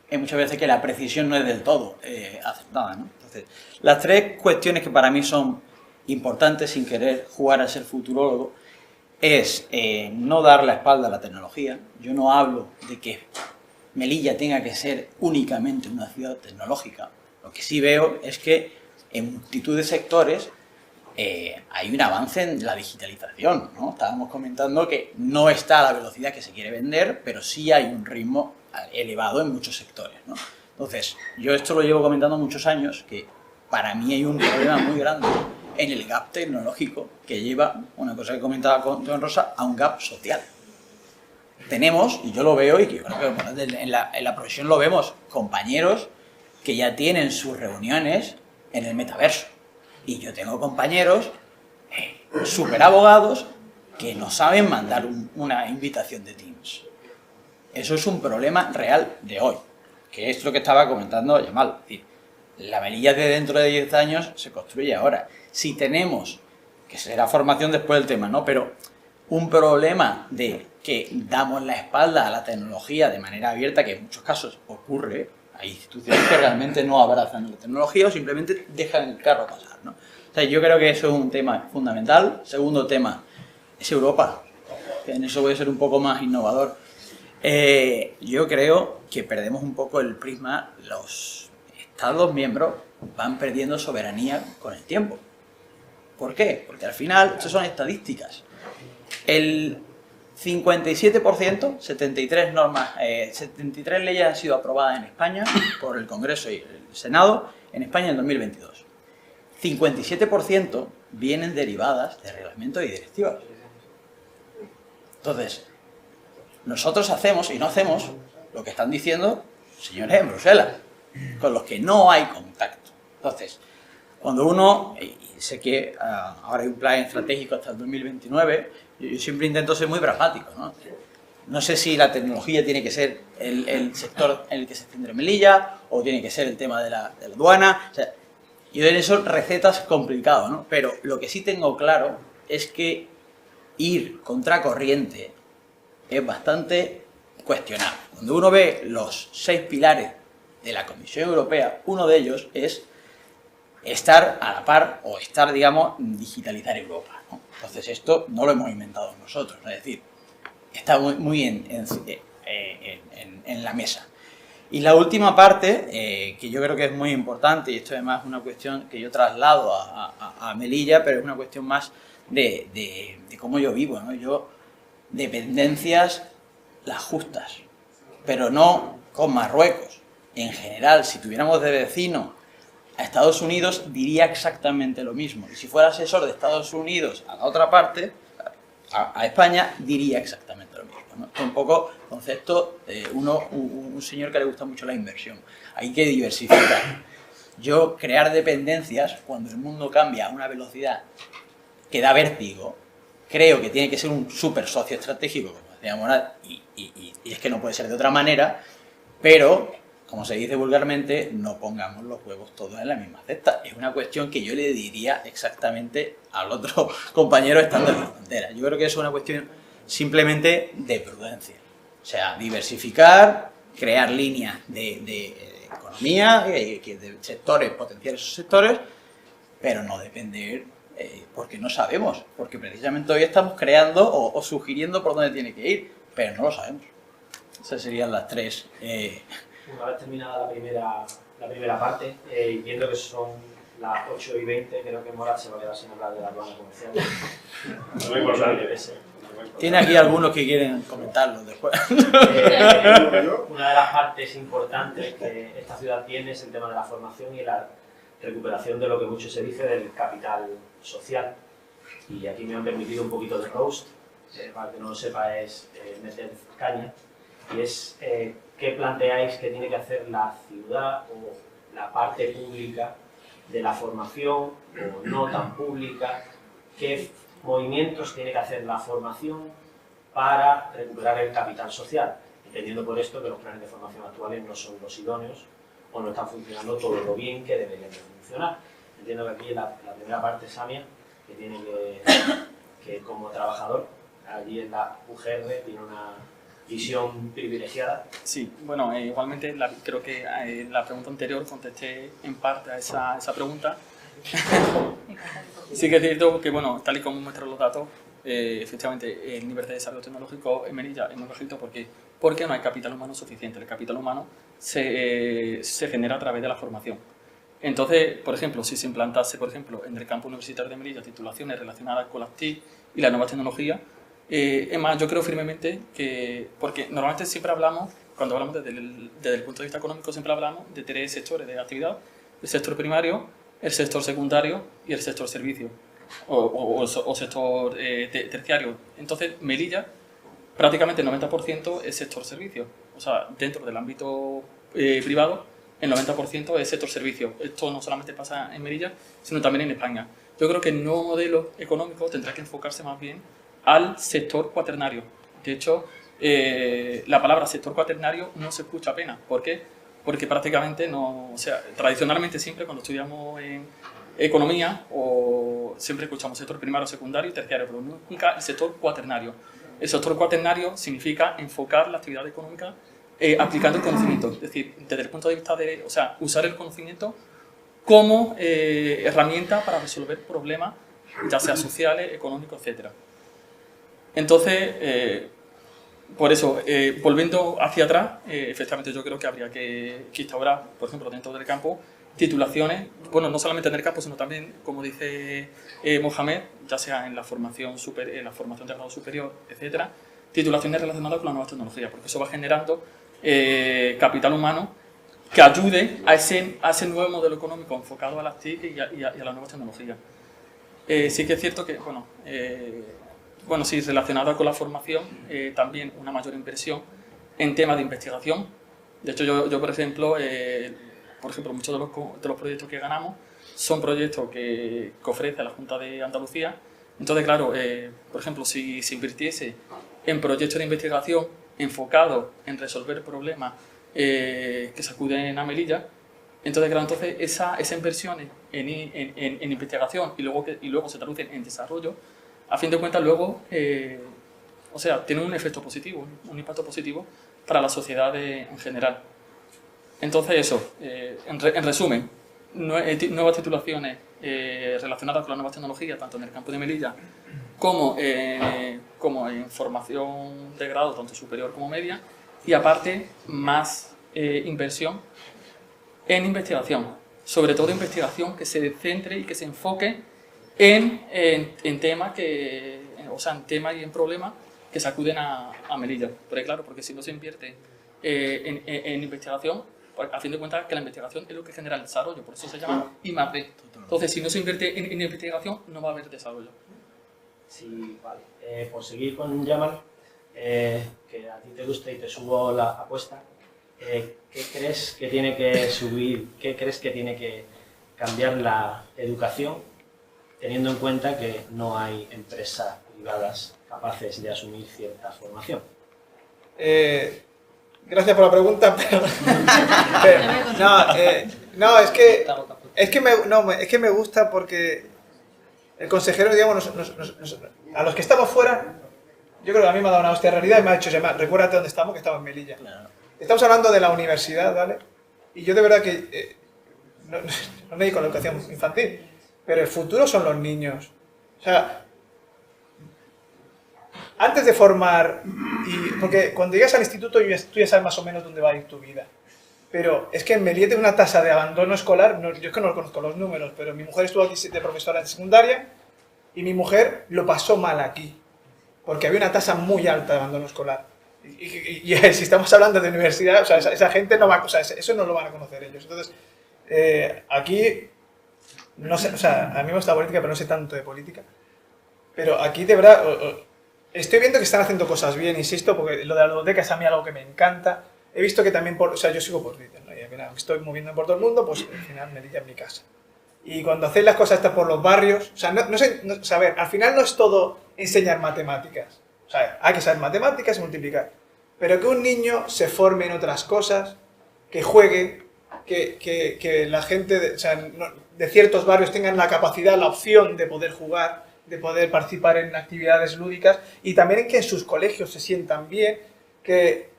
Speaker 7: es muchas veces que la precisión no es del todo acertada, ¿no? Entonces, las 3 cuestiones que para mí son importantes, sin querer jugar a ser futurólogo, es no dar la espalda a la tecnología. Yo no hablo de que Melilla tenga que ser únicamente una ciudad tecnológica. Lo que sí veo es que en multitud de sectores hay un avance en la digitalización, ¿no? Estábamos comentando que no está a la velocidad que se quiere vender, pero sí hay un ritmo elevado en muchos sectores, ¿no? Entonces, yo esto lo llevo comentando muchos años, que para mí hay un problema muy grande en el gap tecnológico que lleva, una cosa que comentaba con Rosa, a un gap social. Tenemos, y yo lo veo, y que yo creo que en la profesión lo vemos, compañeros que ya tienen sus reuniones en el metaverso. Y yo tengo compañeros súper abogados que no saben mandar una invitación de Teams. Eso es un problema real de hoy, que es lo que estaba comentando Yamal. Es decir, la Melilla de dentro de 10 años se construye ahora. Si tenemos, que será formación después del tema, ¿no? Pero un problema de que damos la espalda a la tecnología de manera abierta, que en muchos casos ocurre, hay instituciones que realmente no abrazan la tecnología o simplemente dejan el carro pasar, ¿no? O sea, yo creo que eso es un tema fundamental. Segundo tema es Europa, que en eso voy a ser un poco más innovador. Yo creo que perdemos un poco el prisma, los Estados miembros van perdiendo soberanía con el tiempo. ¿Por qué? Porque al final, estas son estadísticas. El 57%, 73 normas, 73 leyes han sido aprobadas en España por el Congreso y el Senado en España en 2022. 57% vienen derivadas de reglamentos y directivas. Entonces, nosotros hacemos y no hacemos lo que están diciendo señores en Bruselas, con los que no hay contacto. Entonces, cuando uno, y sé que ahora hay un plan estratégico hasta el 2029, yo siempre intento ser muy pragmático, ¿no? No sé si la tecnología tiene que ser el sector en el que se centre Melilla, o tiene que ser el tema de la aduana. O sea, yo en eso recetas complicado, ¿no? Pero lo que sí tengo claro es que ir contracorriente es bastante cuestionable. Cuando uno ve los 6 pilares de la Comisión Europea, uno de ellos es estar a la par o estar, digamos, digitalizar Europa, ¿no? Entonces esto no lo hemos inventado nosotros, es decir, está muy en la mesa. Y la última parte, que yo creo que es muy importante, y esto además es una cuestión que yo traslado a Melilla, pero es una cuestión más de cómo yo vivo, ¿no? Yo, dependencias las justas, pero no con Marruecos. En general, si tuviéramos de vecino a Estados Unidos, diría exactamente lo mismo. Y si fuera asesor de Estados Unidos a la otra parte, a España, diría exactamente lo mismo, ¿no? Es un poco concepto de un señor que le gusta mucho la inversión. Hay que diversificar. Yo, crear dependencias, cuando el mundo cambia a una velocidad que da vértigo, creo que tiene que ser un súper socio estratégico, como decía Morad, y es que no puede ser de otra manera, pero, como se dice vulgarmente, no pongamos los huevos todos en la misma cesta. Es una cuestión que yo le diría exactamente al otro compañero estando en la frontera. Yo creo que es una cuestión simplemente de prudencia. O sea, diversificar, crear líneas de economía, de sectores, potenciar esos sectores, pero no depender, porque no sabemos, porque precisamente hoy estamos creando o sugiriendo por dónde tiene que ir, pero no lo sabemos. Esas serían las tres.
Speaker 1: Una vez terminada la primera parte, y viendo que son las 8:20, creo que Morad se va a quedar sin hablar de la aduana comercial.
Speaker 8: Muy importante.
Speaker 7: Tiene aquí algunos que quieren comentarlo después.
Speaker 1: Una de las partes importantes que esta ciudad tiene es el tema de la formación y la recuperación de lo que mucho se dice del capital social. Y aquí me han permitido un poquito de roast, para que no lo sepa es meter caña, y es qué planteáis que tiene que hacer la ciudad o la parte pública de la formación o no tan pública, qué movimientos tiene que hacer la formación para recuperar el capital social, entendiendo por esto que los planes de formación actuales no son los idóneos o no están funcionando todo lo bien que deberían de funcionar. Entiendo que aquí la primera parte, Samia, que tiene que como trabajador, allí en la UGR tiene una visión privilegiada.
Speaker 5: Sí, bueno, igualmente creo que la pregunta anterior contesté en parte a esa pregunta. Sí que es cierto que, bueno, tal y como muestran los datos, efectivamente el nivel de desarrollo tecnológico en Melilla es muy bajito porque no hay capital humano suficiente. El capital humano se genera a través de la formación. Entonces, por ejemplo, si se implantase, por ejemplo, en el campo universitario de Melilla titulaciones relacionadas con las TIC y las nuevas tecnologías, es más, yo creo firmemente que, porque normalmente siempre hablamos, cuando hablamos desde el punto de vista económico, siempre hablamos de 3 sectores de actividad: el sector primario, el sector secundario y el sector servicio o sector terciario. Entonces, Melilla, prácticamente el 90% es sector servicio. O sea, dentro del ámbito privado, el 90% es sector servicio. Esto no solamente pasa en Melilla, sino también en España. Yo creo que el nuevo modelo económico tendrá que enfocarse más bien al sector cuaternario. De hecho, la palabra sector cuaternario no se escucha apenas. ¿Por qué? porque prácticamente no, o sea, tradicionalmente siempre cuando estudiamos en economía o siempre escuchamos sector primario, secundario y terciario, pero nunca el sector cuaternario. El sector cuaternario significa enfocar la actividad económica aplicando el conocimiento, es decir, desde el punto de vista de, o sea, usar el conocimiento como herramienta para resolver problemas, ya sea sociales, económicos, etc. Entonces, por eso, volviendo hacia atrás, efectivamente yo creo que habría que instaurar, por ejemplo, dentro del campo, titulaciones, bueno, no solamente en el campo, sino también, como dice Mohamed, ya sea en la formación de grado superior, etcétera, titulaciones relacionadas con las nuevas tecnologías, porque eso va generando capital humano que ayude a ese nuevo modelo económico enfocado a las TIC y a las nuevas tecnologías. Sí que es cierto que, bueno, sí, relacionada con la formación, también una mayor inversión en temas de investigación. De hecho, yo por ejemplo, muchos de los proyectos que ganamos son proyectos que ofrece la Junta de Andalucía. Entonces, claro, por ejemplo, si se invirtiese en proyectos de investigación enfocados en resolver problemas que sacuden a Melilla, entonces, claro, esa inversión en investigación y luego se traducen en desarrollo, a fin de cuentas luego, tiene un efecto positivo, un impacto positivo para la sociedad en general. Entonces eso, en resumen, nuevas titulaciones relacionadas con las nuevas tecnologías, tanto en el campo de Melilla como en formación de grado, tanto superior como media, y aparte más inversión en investigación, sobre todo investigación que se centre y que se enfoque en temas en temas y en problemas que sacuden a Melilla. Porque claro, porque si no se invierte en investigación, pues, a fin de cuentas que la investigación es lo que genera el desarrollo, por eso se llama I+D. Entonces, si no se invierte en investigación, no va a haber desarrollo.
Speaker 1: Sí, vale. Por seguir con Yamal, que a ti te gusta y te subo la apuesta, ¿qué crees que tiene que subir, qué crees que tiene que cambiar la educación, teniendo en cuenta que no hay empresas privadas capaces de asumir cierta formación?
Speaker 4: Gracias por la pregunta, es que me gusta porque el consejero, digamos, a los que estamos fuera, yo creo que a mí me ha dado una hostia de realidad y me ha dicho, recuérdate dónde estamos, que estamos en Melilla. Claro. Estamos hablando de la universidad, ¿vale? Y yo de verdad que no me dedico a la educación infantil, pero el futuro son los niños. O sea, antes de formar, porque cuando llegas al instituto tú ya sabes más o menos dónde va a ir tu vida. Pero es que en Melilla tiene una tasa de abandono escolar, yo es que no conozco los números, pero mi mujer estuvo aquí de profesora en secundaria y mi mujer lo pasó mal aquí, porque había una tasa muy alta de abandono escolar. Y si estamos hablando de universidad, o sea, esa gente no va, o sea, eso no lo van a conocer ellos. Entonces, aquí, no sé, o sea, a mí me gusta la política, pero no sé tanto de política. Pero aquí, de verdad, estoy viendo que están haciendo cosas bien, insisto, porque lo de la ludoteca es a mí algo que me encanta. He visto que también, o sea, yo sigo por Twitter, ¿no? Y al final me estoy moviendo por todo el mundo, pues al final Melilla es mi casa. Y cuando hacéis las cosas estas por los barrios, o sea, o sea, a ver, al final no es todo enseñar matemáticas. O sea, hay que saber matemáticas y multiplicar. Pero que un niño se forme en otras cosas, que juegue, que la gente de ciertos barrios tengan la capacidad, la opción de poder jugar, de poder participar en actividades lúdicas, y también en que en sus colegios se sientan bien, que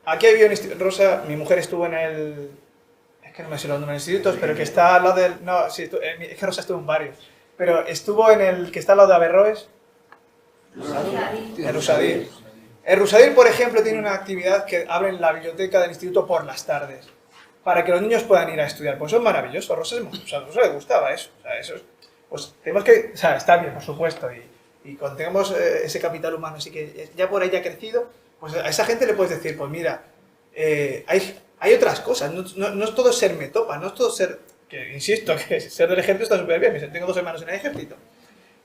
Speaker 4: aquí había un instituto, Rosa, mi mujer estuvo en el, es que no me sé los nombres de institutos, pero que está al lado del, no, sí, es que Rosa estuvo en varios, pero estuvo en el que está al lado de Averroes, el Rusadir. El Rusadir, por ejemplo, tiene una actividad que abren la biblioteca del instituto por las tardes, para que los niños puedan ir a estudiar. Pues eso es maravilloso, a Rosa le gustaba eso. O sea, eso es, pues tenemos que, o sea, está bien, por supuesto, y cuando tengamos ese capital humano, así que ya por ahí ha crecido, pues a esa gente le puedes decir, pues mira, hay otras cosas, no es todo ser metopa, no es todo ser, que insisto, que ser del ejército está súper bien, tengo 2 hermanos en el ejército,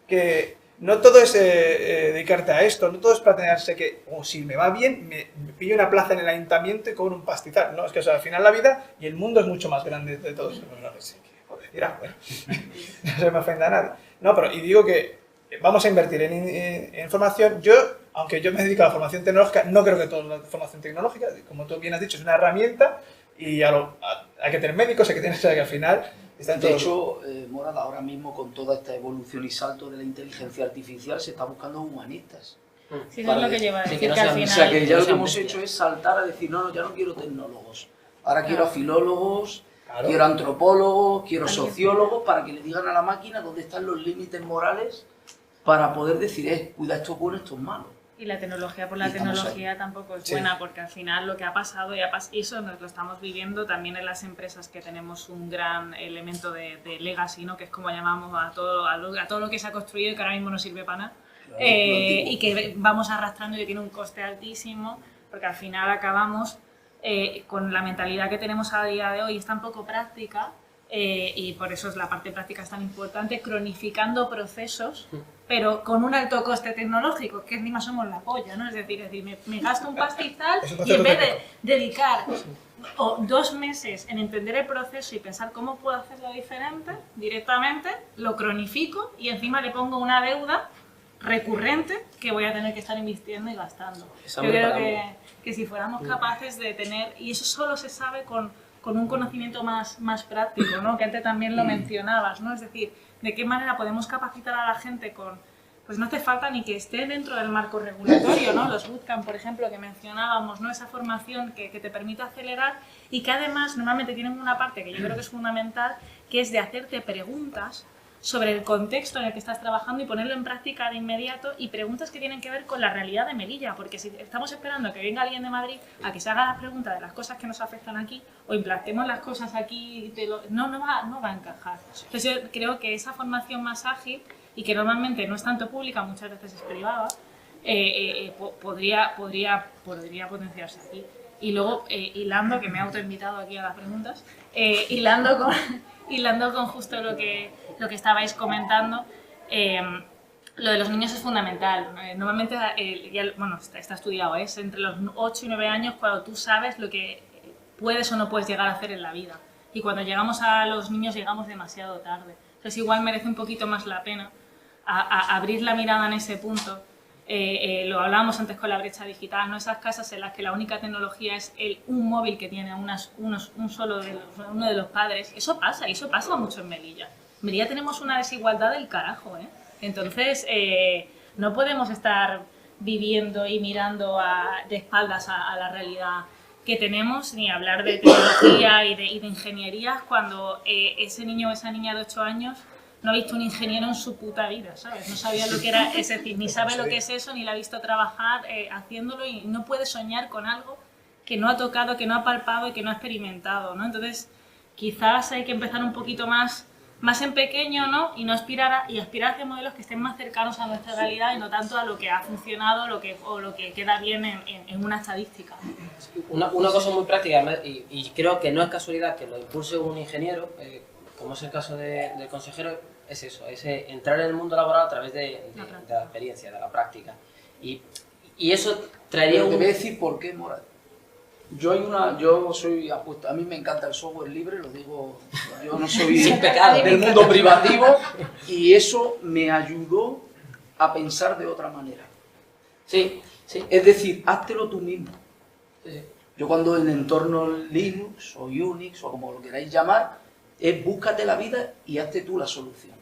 Speaker 4: que no todo es dedicarte a esto, no todo es plantearse que, si me va bien, me pillo una plaza en el ayuntamiento y cobro un pastizal, ¿no? Es que, o sea, al final la vida y el mundo es mucho más grande de todos. No sé qué dirá, bueno, no se me ofenda a nadie. No, pero, y digo que vamos a invertir en formación. Yo, aunque yo me dedico a la formación tecnológica, no creo que toda la formación tecnológica, como tú bien has dicho, es una herramienta Y hay que tener médicos, hay que tener... O sea, que al final está en todo.
Speaker 6: De hecho, Morad, ahora mismo con toda esta evolución y salto de la inteligencia artificial se está buscando humanistas.
Speaker 3: Sí, eso es lo que lleva a
Speaker 2: Sí,
Speaker 3: decir,
Speaker 2: que no
Speaker 3: que al
Speaker 2: sean-
Speaker 3: final...
Speaker 6: O sea, que ya lo que
Speaker 2: sean
Speaker 6: hemos
Speaker 2: bestias.
Speaker 6: hecho es saltar a decir, no, ya no quiero tecnólogos. Ahora quiero a filólogos,
Speaker 4: Claro.
Speaker 6: quiero antropólogos, quiero
Speaker 3: Alguien-
Speaker 6: sociólogos, para que le digan a la máquina dónde están los límites morales para poder decir, cuida, esto es bueno, esto es malo.
Speaker 3: Y la tecnología por la
Speaker 6: Y estamos
Speaker 3: tecnología tampoco es
Speaker 4: Sí.
Speaker 3: buena, porque al final lo que ha pasado, y eso nos lo estamos viviendo también en las empresas, que tenemos un gran elemento de legacy, ¿no? Que es como llamamos a todo lo que se ha construido y que ahora mismo no sirve para nada. Y que vamos arrastrando y que tiene un coste altísimo, porque al final acabamos con la mentalidad que tenemos a día de hoy, es tan poco práctica, y por eso es la parte práctica es tan importante, cronificando procesos, pero con un alto coste tecnológico, que encima somos la polla, ¿no? Es decir, me gasto un pastizal
Speaker 4: Es un
Speaker 3: y
Speaker 4: concepto
Speaker 3: en vez de
Speaker 4: técnico.
Speaker 3: dedicar 2 meses en entender el proceso y pensar cómo puedo hacerlo diferente, directamente lo cronifico y encima le pongo una deuda recurrente que voy a tener que estar invirtiendo y gastando.
Speaker 2: Esa
Speaker 3: Yo
Speaker 2: me
Speaker 3: creo
Speaker 2: paramos.
Speaker 3: que si fuéramos capaces de tener, y eso solo se sabe con un conocimiento más práctico, ¿no? Que antes también lo mencionabas, ¿no? Es decir, de qué manera podemos capacitar a la gente pues no hace falta ni que esté dentro del marco regulatorio, ¿no? Los bootcamp, por ejemplo, que mencionábamos, ¿no? Esa formación que te permite acelerar y que además normalmente tienen una parte que yo creo que es fundamental, que es de hacerte preguntas sobre el contexto en el que estás trabajando y ponerlo en práctica de inmediato, y preguntas que tienen que ver con la realidad de Melilla, porque si estamos esperando que venga alguien de Madrid a que se haga la pregunta de las cosas que nos afectan aquí o implantemos las cosas aquí, no va a encajar. Entonces yo creo que esa formación más ágil, y que normalmente no es tanto pública, muchas veces es privada, podría potenciarse aquí. Y luego, hilando, que me he autoinvitado aquí a las preguntas, hilando con justo lo que estabais comentando, lo de los niños es fundamental. Normalmente, está estudiado, es entre los 8 y 9 años cuando tú sabes lo que puedes o no puedes llegar a hacer en la vida. Y cuando llegamos a los niños llegamos demasiado tarde. Entonces igual merece un poquito más la pena a abrir la mirada en ese punto. Lo hablábamos antes con la brecha digital, ¿no? Esas casas en las que la única tecnología es un móvil que tiene uno de los padres. Eso pasa mucho en Melilla. En Melilla tenemos una desigualdad del carajo, ¿eh? Entonces, no podemos estar viviendo y mirando de espaldas a la realidad que tenemos, ni hablar de tecnología y de ingenierías cuando ese niño o esa niña de 8 años no ha visto un ingeniero en su puta vida, ¿sabes? No sabía lo que era, es decir, ni sabe lo que es eso, ni la ha visto trabajar haciéndolo, y no puede soñar con algo que no ha tocado, que no ha palpado y que no ha experimentado, ¿no? Entonces, quizás hay que empezar un poquito más en pequeño, ¿no? Y aspirar hacia modelos que estén más cercanos a nuestra realidad y no tanto a lo que ha funcionado o lo que queda bien en una estadística.
Speaker 2: Una cosa muy práctica, y creo que no es casualidad que lo impulse un ingeniero, como es el caso del consejero, es eso, es entrar en el mundo laboral a través de la experiencia, de la práctica. Y eso traería
Speaker 6: Pero te voy a decir por qué, Morad. Yo soy apuesta, a mí me encanta el software libre, lo digo, yo no soy
Speaker 2: Sin pecado.
Speaker 6: del mundo privativo, y eso me ayudó a pensar de otra manera.
Speaker 2: Sí, sí.
Speaker 6: Es decir, háztelo tú mismo.
Speaker 2: Sí.
Speaker 6: Yo cuando en entornos Linux o Unix o como lo queráis llamar, es búscate la vida y hazte tú la solución.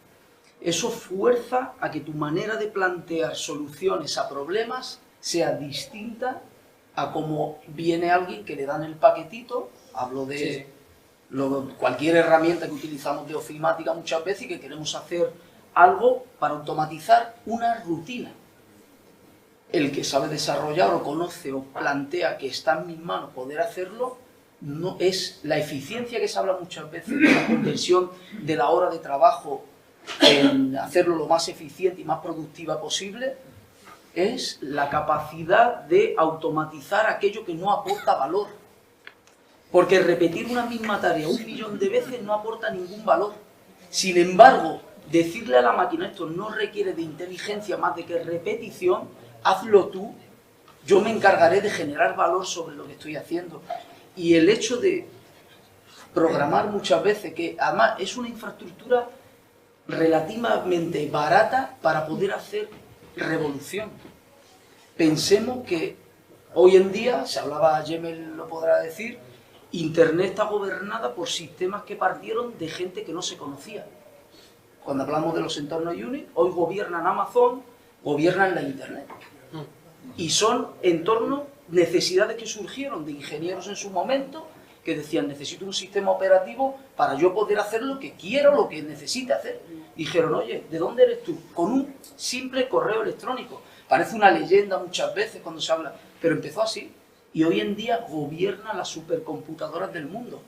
Speaker 6: Eso fuerza a que tu manera de plantear soluciones a problemas sea distinta a como viene alguien que le dan el paquetito, hablo de cualquier herramienta que utilizamos de ofimática muchas veces y que queremos hacer algo para automatizar una rutina. El que sabe desarrollar o conoce o plantea que está en mis manos poder hacerlo, no es la eficiencia que se habla muchas veces de la conversión de la hora de trabajo en hacerlo lo más eficiente y más productiva posible, es la capacidad de automatizar aquello que no aporta valor. Porque repetir una misma tarea 1 millón de veces no aporta ningún valor. Sin embargo, decirle a la máquina esto no requiere de inteligencia más de que repetición, hazlo tú, yo me encargaré de generar valor sobre lo que estoy haciendo. Y el hecho de programar muchas veces, que además es una infraestructura relativamente barata para poder hacer revolución. Pensemos que hoy en día, se hablaba, Yemel lo podrá decir, Internet está gobernada por sistemas que partieron de gente que no se conocía. Cuando hablamos de los entornos Unix, hoy gobiernan Amazon, gobiernan la Internet. Y son entornos, necesidades que surgieron de ingenieros en su momento, que decían, necesito un sistema operativo para yo poder hacer lo que quiero, lo que necesite hacer. Y dijeron, oye, ¿de dónde eres tú? Con un simple correo electrónico. Parece una leyenda muchas veces cuando se habla, pero empezó así. Y hoy en día gobierna las supercomputadoras del mundo.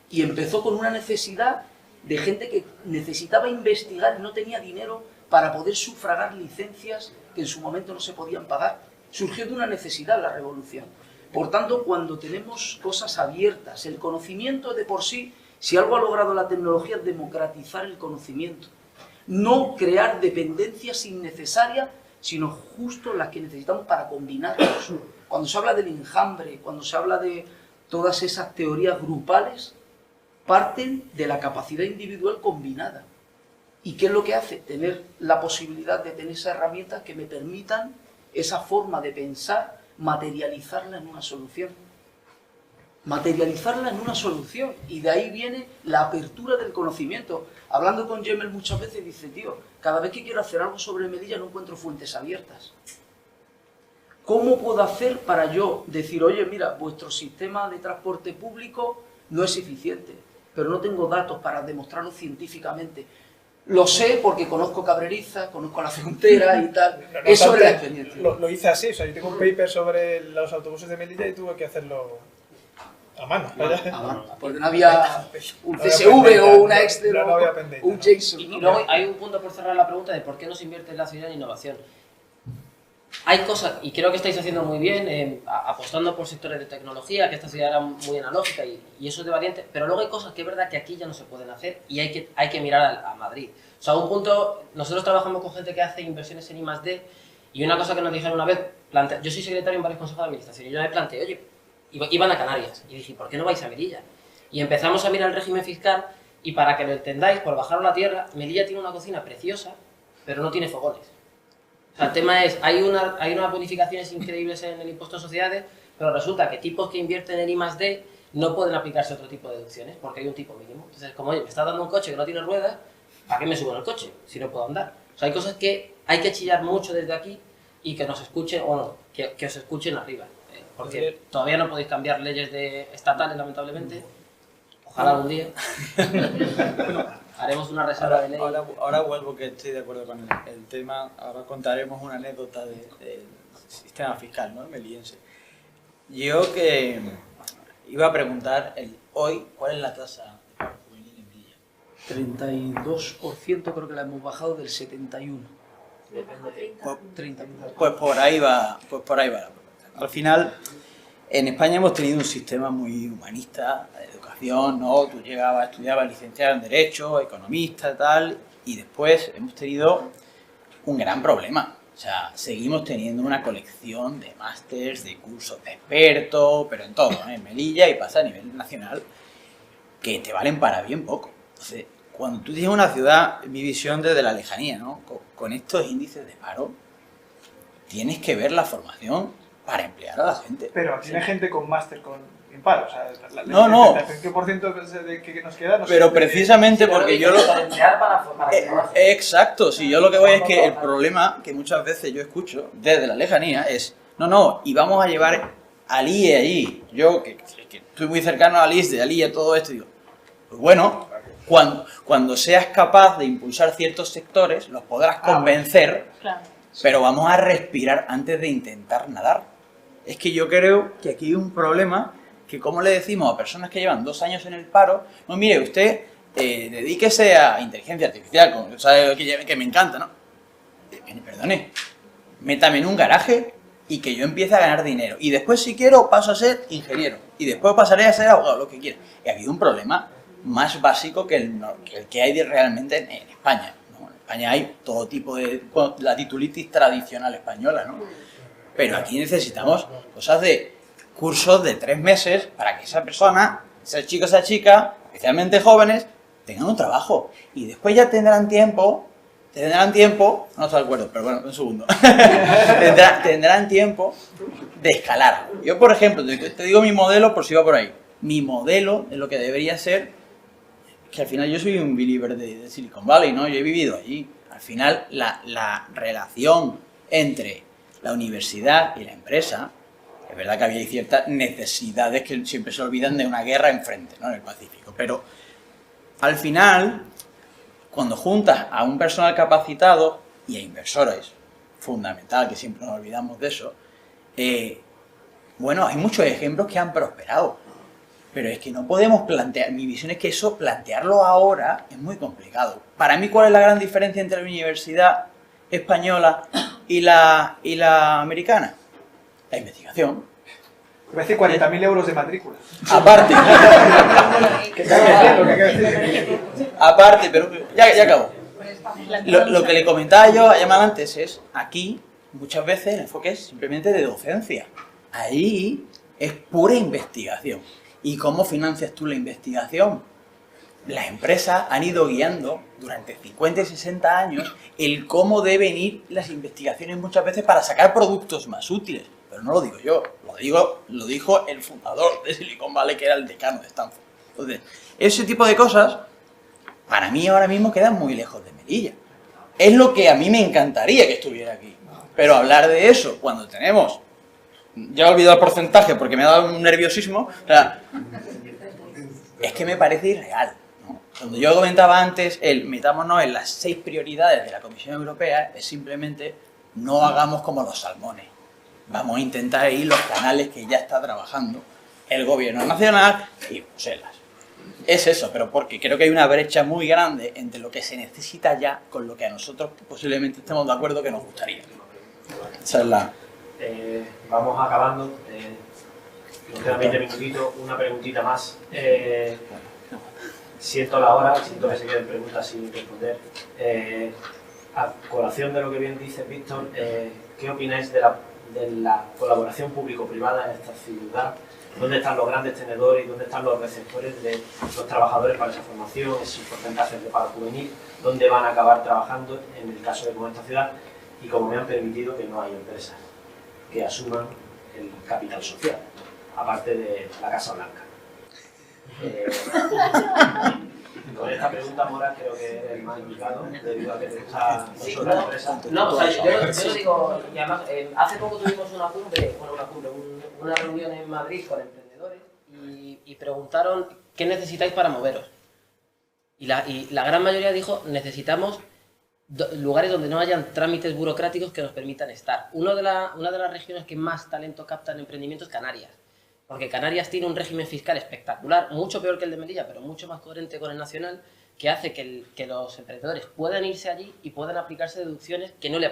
Speaker 6: Y empezó con una necesidad de gente que necesitaba investigar y no tenía dinero para poder sufragar licencias que en su momento no se podían pagar. Surgió de una necesidad la revolución. Por tanto, cuando tenemos cosas abiertas, el conocimiento de por sí, si algo ha logrado la tecnología es democratizar el conocimiento. No crear dependencias innecesarias, sino justo las que necesitamos para combinarlos. Cuando se habla del enjambre, cuando se habla de todas esas teorías grupales, parten de la capacidad individual combinada. ¿Y qué es lo que hace? Tener la posibilidad de tener esas herramientas que me permitan esa forma de pensar, materializarla en una solución. Materializarla en una solución. Y de ahí viene la apertura del conocimiento. Hablando con Gemel muchas veces dice, tío, cada vez que quiero hacer algo sobre Melilla no encuentro fuentes abiertas. ¿Cómo puedo hacer para yo decir, oye, mira, vuestro sistema de transporte público no es eficiente, pero no tengo datos para demostrarlo científicamente? Lo sé porque conozco Cabreriza, conozco la frontera y tal. Es sobre la experiencia.
Speaker 4: Lo hice así, o sea, yo tengo un paper sobre los autobuses de Melilla y tuve que hacerlo a mano.
Speaker 6: A mano, porque no había un CSV o una Excel o un JSON.
Speaker 2: Y luego hay un punto por cerrar la pregunta de por qué no se invierte en la ciudad en innovación. Hay cosas, y creo que estáis haciendo muy bien, apostando por sectores de tecnología, que esta ciudad era muy analógica y eso es de valiente, pero luego hay cosas que es verdad que aquí ya no se pueden hacer y hay que mirar a Madrid. O sea, a un punto, nosotros trabajamos con gente que hace inversiones en I+D y una cosa que nos dijeron una vez, yo soy secretario en varios consejos de administración y yo me planteé, oye, iban a Canarias y dije, ¿por qué no vais a Melilla? Y empezamos a mirar el régimen fiscal y para que lo entendáis, por bajarlo a la tierra, Melilla tiene una cocina preciosa, pero no tiene fogones. O sea, el tema es, hay unas bonificaciones increíbles en el impuesto de sociedades, pero resulta que tipos que invierten en I+D no pueden aplicarse otro tipo de deducciones porque hay un tipo mínimo. Entonces, como, oye, me estás dando un coche que no tiene ruedas, ¿para qué me subo en el coche si no puedo andar? O sea, hay cosas que hay que chillar mucho desde aquí y que nos escuchen, o no, que os escuchen arriba. Porque todavía no podéis cambiar leyes estatales, lamentablemente. Ojalá algún día. Haremos una reserva de ley.
Speaker 7: Ahora vuelvo, que estoy de acuerdo con el tema. Ahora contaremos una anécdota del sistema fiscal, ¿no? Melillense. Yo que iba a preguntar hoy, ¿cuál es la tasa de paro juvenil en Melilla?
Speaker 6: 32% creo que la hemos bajado del 71%.
Speaker 7: Pues,
Speaker 6: 30%.
Speaker 7: Pues por ahí va la pregunta. Al final, en España hemos tenido un sistema muy humanista de educación, ¿no? Tú llegabas, estudiabas licenciado en Derecho, economista, tal, y después hemos tenido un gran problema. O sea, seguimos teniendo una colección de másters, de cursos de expertos, pero en todo, ¿eh? En Melilla y pasa a nivel nacional, que te valen para bien poco. Entonces, cuando tú tienes una ciudad, mi visión desde la lejanía, ¿no? Con estos índices de paro, tienes que ver la formación para emplear a la gente.
Speaker 4: Pero aquí hay gente con máster en paro, o sea, el 30% que nos queda...
Speaker 7: Pero precisamente porque yo lo...
Speaker 2: Para emplear para
Speaker 7: Exacto, si yo lo que voy es que el problema que muchas veces yo escucho desde la lejanía es y vamos a llevar al IE allí. Yo, que estoy muy cercano al IS, al IE, todo esto, digo, pues bueno, cuando seas capaz de impulsar ciertos sectores, los podrás convencer,
Speaker 3: Claro.
Speaker 7: pero vamos a respirar antes de intentar nadar. Es que yo creo que aquí hay un problema que, como le decimos a personas que llevan 2 años en el paro, no, mire, usted dedíquese a inteligencia artificial, como sabe que me encanta, ¿no? Perdone, métame en un garaje y que yo empiece a ganar dinero. Y después, si quiero, paso a ser ingeniero. Y después pasaré a ser abogado, lo que quiera. Y ha habido un problema más básico que el que hay realmente en España, ¿no? En España hay todo tipo de... la titulitis tradicional española, ¿no? Pero aquí necesitamos cosas de cursos de 3 meses para que esa persona, ese chico, esa chica, especialmente jóvenes, tengan un trabajo. Y después ya tendrán tiempo, no estoy de acuerdo, pero bueno, un segundo, tendrán tiempo de escalar. Yo, por ejemplo, te digo mi modelo por si va por ahí. mi modelo de lo que debería ser, que al final yo soy un believer de Silicon Valley, ¿no? Yo he vivido allí. Al final la relación entre la universidad y la empresa, es verdad que había ciertas necesidades que siempre se olvidan de una guerra enfrente, ¿no? En el Pacífico, pero al final, cuando juntas a un personal capacitado y a inversores, fundamental, que siempre nos olvidamos de eso, bueno, hay muchos ejemplos que han prosperado, pero es que no podemos plantear, mi visión es que eso, plantearlo ahora es muy complicado. Para mí, ¿cuál es la gran diferencia entre la universidad española y la americana? La investigación.
Speaker 4: Voy a decir 40.000 euros de matrícula.
Speaker 7: Aparte.
Speaker 4: Que se haga lo que hay que decir.
Speaker 7: Aparte, pero ya acabó. Lo que le comentaba yo a Yamal antes es, aquí muchas veces el enfoque es simplemente de docencia. Ahí es pura investigación. ¿Y cómo financias tú la investigación? Las empresas han ido guiando durante 50 y 60 años el cómo deben ir las investigaciones muchas veces para sacar productos más útiles. Pero no lo digo yo, lo dijo el fundador de Silicon Valley, que era el decano de Stanford. Entonces, ese tipo de cosas, para mí ahora mismo quedan muy lejos de Melilla. Es lo que a mí me encantaría que estuviera aquí. Pero hablar de eso cuando tenemos... Ya he olvidado el porcentaje porque me ha dado un nerviosismo. O sea, es que me parece irreal, ¿no? Cuando yo comentaba antes, metámonos en las 6 prioridades de la Comisión Europea, es simplemente no hagamos como los salmones. Vamos a intentar ir los canales que ya está trabajando el gobierno nacional y Bruselas. Es eso, pero porque creo que hay una brecha muy grande entre lo que se necesita ya con lo que a nosotros posiblemente estemos de acuerdo que nos gustaría. Esa es la...
Speaker 1: Vamos acabando. Nos quedan 20 minutitos. Una preguntita más. Siento la hora, siento que se queden preguntas sin responder. A colación de lo que bien dice Víctor, ¿qué opináis de la colaboración público-privada en esta ciudad? ¿Dónde están los grandes tenedores y dónde están los receptores de los trabajadores para esa formación, esos porcentajes de paro juvenil? ¿Dónde van a acabar trabajando en el caso de como esta ciudad? Y como me han permitido que no hay empresas que asuman el capital social, aparte de la Casa Blanca. Con esta pregunta, Mora, creo que es el más indicado, debido a que te gusta mucho la empresa.
Speaker 2: No, o sea, yo lo digo, y además, hace poco tuvimos una reunión en Madrid con emprendedores y preguntaron ¿qué necesitáis para moveros? Y la gran mayoría dijo, necesitamos lugares donde no hayan trámites burocráticos que nos permitan estar. Una de las regiones que más talento capta en emprendimiento es Canarias, porque Canarias tiene un régimen fiscal espectacular, mucho peor que el de Melilla, pero mucho más coherente con el nacional, que hace que los emprendedores puedan irse allí y puedan aplicarse deducciones que no le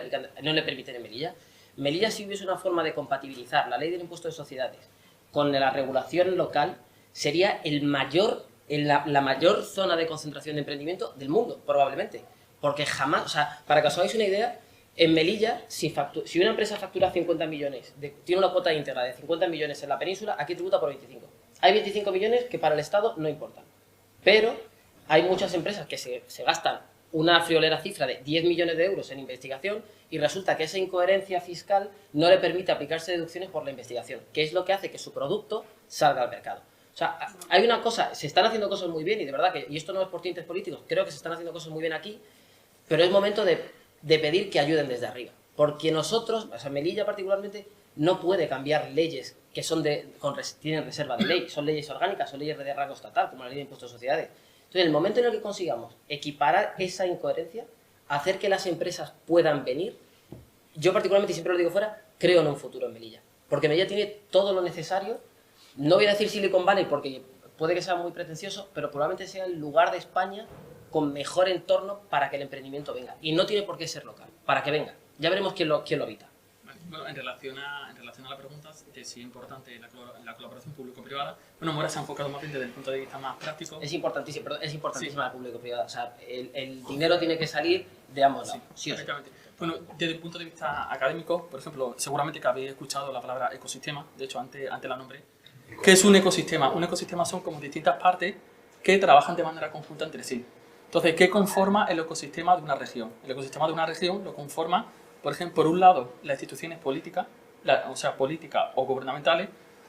Speaker 2: permiten en Melilla. Melilla, si hubiese una forma de compatibilizar la ley del impuesto de sociedades con la regulación local, sería la mayor zona de concentración de emprendimiento del mundo, probablemente. Porque jamás, o sea, para que os hagáis una idea, en Melilla, si una empresa factura 50 millones, tiene una cuota íntegra de 50 millones en la península, aquí tributa por 25. Hay 25 millones que para el Estado no importan. Pero hay muchas empresas que se gastan una friolera cifra de 10 millones de euros en investigación y resulta que esa incoherencia fiscal no le permite aplicarse deducciones por la investigación, que es lo que hace que su producto salga al mercado. O sea, hay una cosa, se están haciendo cosas muy bien y de verdad que, y esto no es por tintes políticos, creo que se están haciendo cosas muy bien aquí, pero es momento de pedir que ayuden desde arriba. Porque nosotros, o sea, Melilla particularmente, no puede cambiar leyes que tienen reserva de ley. Son leyes orgánicas, son leyes de rango estatal, como la ley de impuestos de sociedades. Entonces, en el momento en el que consigamos equiparar esa incoherencia, hacer que las empresas puedan venir, yo particularmente, y siempre lo digo fuera, creo en un futuro en Melilla. Porque Melilla tiene todo lo necesario. No voy a decir Silicon Valley porque puede que sea muy pretencioso, pero probablemente sea el lugar de España con mejor entorno para que el emprendimiento venga. Y no tiene por qué ser local, para que venga. Ya veremos quién lo evita.
Speaker 5: Bueno, en relación a la pregunta de si es importante la colaboración público-privada, bueno, Mora se ha enfocado más bien desde el punto de vista más práctico.
Speaker 2: Es importantísima sí. La público-privada. O sea, el dinero tiene que salir de ambos lados. Sí,
Speaker 5: perfectamente. Bueno, desde el punto de vista académico, por ejemplo, seguramente que habéis escuchado la palabra ecosistema, de hecho antes la nombré. ¿Qué es un ecosistema? Un ecosistema son como distintas partes que trabajan de manera conjunta entre sí. Entonces, ¿qué conforma el ecosistema de una región? El ecosistema de una región lo conforma, por ejemplo, por un lado, las instituciones políticas, políticas o gubernamentales,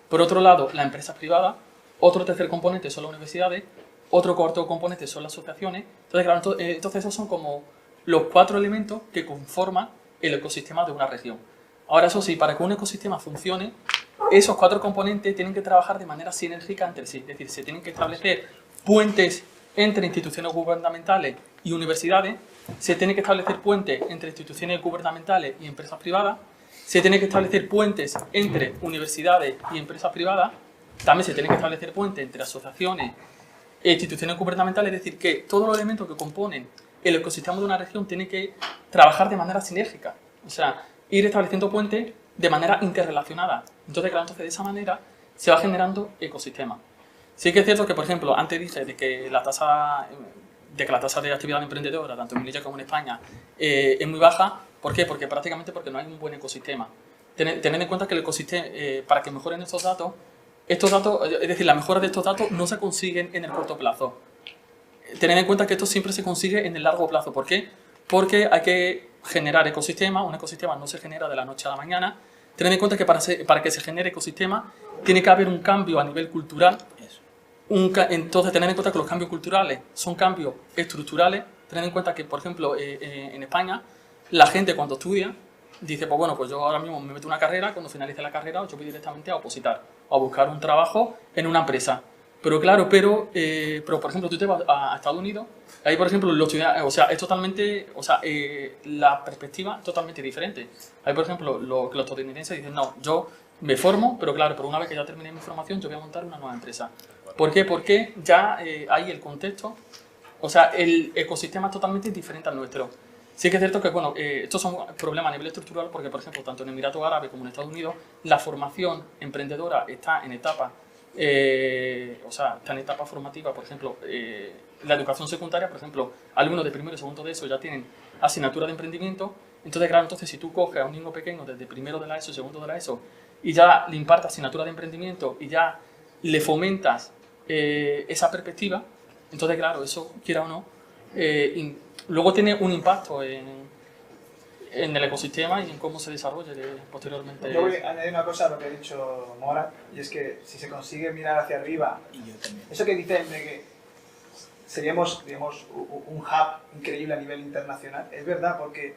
Speaker 5: por otro lado, las empresas privadas, otro tercer componente son las universidades, otro cuarto componente son las asociaciones. Entonces, claro, entonces esos son como los 4 elementos que conforman el ecosistema de una región. Ahora, eso sí, para que un ecosistema funcione, esos 4 componentes tienen que trabajar de manera sinérgica entre sí. Es decir, se tienen que establecer puentes entre instituciones gubernamentales y universidades, se tienen que establecer puentes entre instituciones gubernamentales y empresas privadas, se tienen que establecer puentes entre universidades y empresas privadas, también se tienen que establecer puentes entre asociaciones e instituciones gubernamentales, es decir, que todos los elementos que componen el ecosistema de una región tienen que trabajar de manera sinérgica, o sea, ir estableciendo puentes de manera interrelacionada. Entonces, claro, de esa manera se va generando ecosistema. Sí que es cierto que, por ejemplo, antes dije de que la tasa de actividad emprendedora, tanto en Melilla como en España, es muy baja. ¿Por qué? Porque no hay un buen ecosistema. Tened en cuenta que el ecosistema, para que mejoren estos datos, es decir, la mejora de estos datos no se consiguen en el corto plazo. Tened en cuenta que esto siempre se consigue en el largo plazo. ¿Por qué? Porque hay que generar ecosistemas. Un ecosistema no se genera de la noche a la mañana. Tened en cuenta que para que se genere ecosistema tiene que haber un cambio a nivel cultural. Entonces, tened en cuenta que los cambios culturales son cambios estructurales. Tened en cuenta que, por ejemplo, en España, la gente cuando estudia dice, pues bueno, pues yo ahora mismo me meto en una carrera, cuando finalice la carrera yo voy directamente a opositar o a buscar un trabajo en una empresa. Pero claro, pero por ejemplo, tú te vas a Estados Unidos, ahí por ejemplo, los estudiantes, o sea, es totalmente, o sea, la perspectiva es totalmente diferente. Ahí por ejemplo, los estadounidenses dicen, no, yo me formo, pero claro, pero una vez que ya terminé mi formación, yo voy a montar una nueva empresa. ¿Por qué? Porque ya hay el contexto, o sea, el ecosistema es totalmente diferente al nuestro. Sí que es cierto que, bueno, estos son problemas a nivel estructural porque, por ejemplo, tanto en Emiratos Árabes como en Estados Unidos, la formación emprendedora está en etapa, formativa. Por ejemplo, la educación secundaria, por ejemplo, alumnos de primero y segundo de ESO ya tienen asignatura de emprendimiento. Entonces, claro, si tú coges a un niño pequeño desde primero de la ESO, segundo de la ESO, y ya le impartas asignatura de emprendimiento y ya le fomentas esa perspectiva, entonces, claro, eso, quiera o no, luego tiene un impacto en el ecosistema y en cómo se desarrolle posteriormente.
Speaker 4: Yo voy a añadir una cosa a lo que ha dicho Mora, y es que si se consigue mirar hacia arriba, eso que dice de que seríamos, digamos, un hub increíble a nivel internacional, es verdad, porque,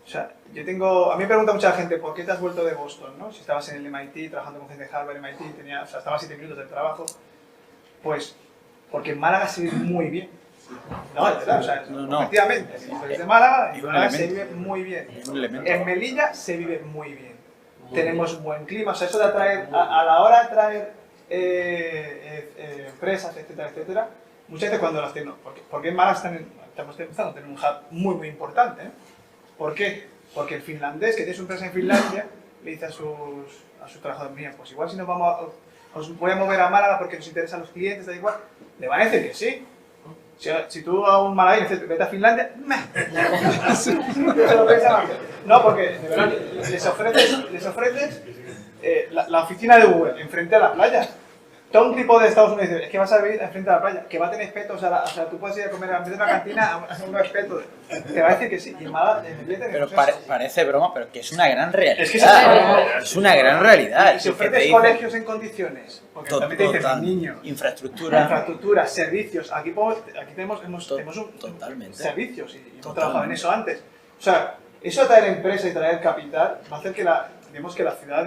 Speaker 4: o sea, a mí me pregunta mucha gente, ¿por qué te has vuelto de Boston, no? Si estabas en el MIT, trabajando con gente de Harvard, MIT, estabas 7 minutos del trabajo, pues, porque en Málaga se vive muy bien. No, es verdad, o sea, efectivamente, es de Málaga y Málaga se vive muy bien. En Melilla se vive muy bien. Tenemos un buen clima, o sea, eso de atraer, a la hora de atraer empresas, etcétera, etcétera, muchas veces cuando las tengo, porque en Málaga estamos empezando a tener un hub muy, muy importante, ¿eh? ¿Por qué? Porque el finlandés que tiene su empresa en Finlandia le dice a sus trabajadores, mira, pues igual si nos voy a mover a Málaga porque nos interesan los clientes, da igual, le van a decir que sí. Si tú a un malagueño dices, vete a Finlandia, no, porque de verdad les ofreces la oficina de Google enfrente a la playa. Todo un tipo de Estados Unidos dice, es que vas a vivir enfrente a la playa, que va a tener respeto, o sea, tú puedes ir a comer a una cantina a un respeto, te va a decir que sí, y en Málaga
Speaker 7: pero parece broma, pero que es una gran realidad.
Speaker 4: Es que
Speaker 7: es una gran realidad.
Speaker 4: Y si ofreces colegios en condiciones, porque también te dicen niños, infraestructura, servicios, aquí tenemos servicios y hemos trabajado en eso antes. O sea, eso de traer empresa y traer capital va a hacer que la ciudad,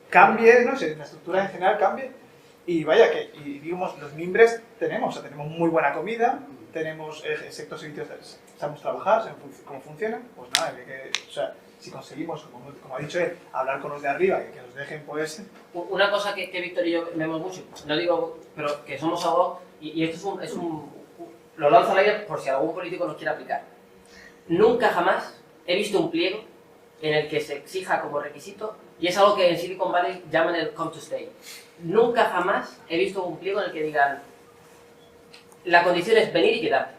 Speaker 4: cambie, ¿no? La estructura en general cambie. Y vaya que, digamos, los mimbres tenemos muy buena comida, tenemos sector servicios, sabemos trabajar, sabemos cómo funcionan, pues nada, o sea, si conseguimos, como ha dicho él, hablar con los de arriba, que nos dejen, pues...
Speaker 2: Una cosa que Víctor y yo vemos mucho, no digo, pero que somos abogados, y esto lo lanzo al aire por si algún político nos quiere aplicar. Nunca jamás he visto un pliego en el que se exija como requisito, y es algo que en Silicon Valley llaman el come to stay. Nunca jamás he visto un pliego en el que digan la condición es venir y quedarte.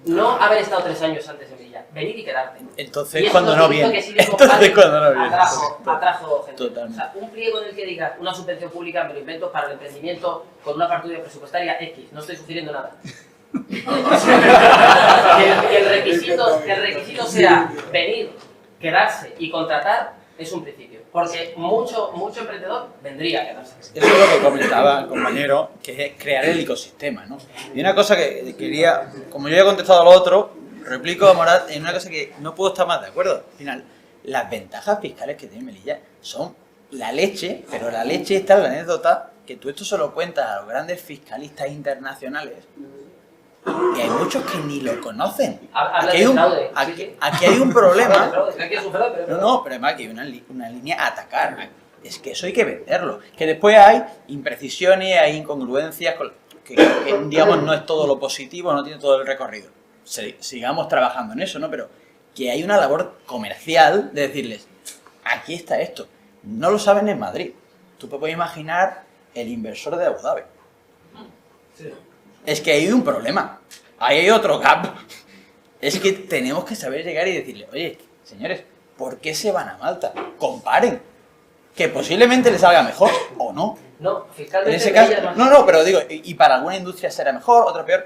Speaker 2: No haber estado 3 años antes en Melilla, venir y quedarte.
Speaker 7: Entonces cuando no viene.
Speaker 2: Atrajo gente. Totalmente. O sea, un pliego en el que digas una subvención pública, me lo invento, para el emprendimiento con una partida presupuestaria X, no estoy sugiriendo nada. que el requisito sea venir, quedarse y contratar, Es un principio. Porque mucho emprendedor vendría a quedarse.
Speaker 7: Eso es lo que comentaba el compañero, que es crear el ecosistema, ¿no? Y una cosa que quería, como yo ya he contestado a lo otro, replico a Morat en una cosa que no puedo estar más de acuerdo. Al final, las ventajas fiscales que tiene Melilla son la leche, pero la leche está en la anécdota que tú esto se lo cuentas a los grandes fiscalistas internacionales y hay muchos que ni lo conocen. Aquí hay un problema. No, pero además aquí hay una línea a atacar. Es que eso hay que venderlo. Que después hay imprecisiones, hay incongruencias, que digamos no es todo lo positivo, no tiene todo el recorrido. Sigamos trabajando en eso, ¿no? Pero que hay una labor comercial de decirles, aquí está esto. No lo saben en Madrid. Tú te puedes imaginar el inversor de Abu Dhabi. Sí. Es que hay un problema. Ahí hay otro gap. Es que tenemos que saber llegar y decirle, oye, señores, ¿por qué se van a Malta? Comparen. Que posiblemente les salga mejor o no.
Speaker 2: No, fiscalmente.
Speaker 7: En ese caso, no, pero digo, y para alguna industria será mejor, otra peor,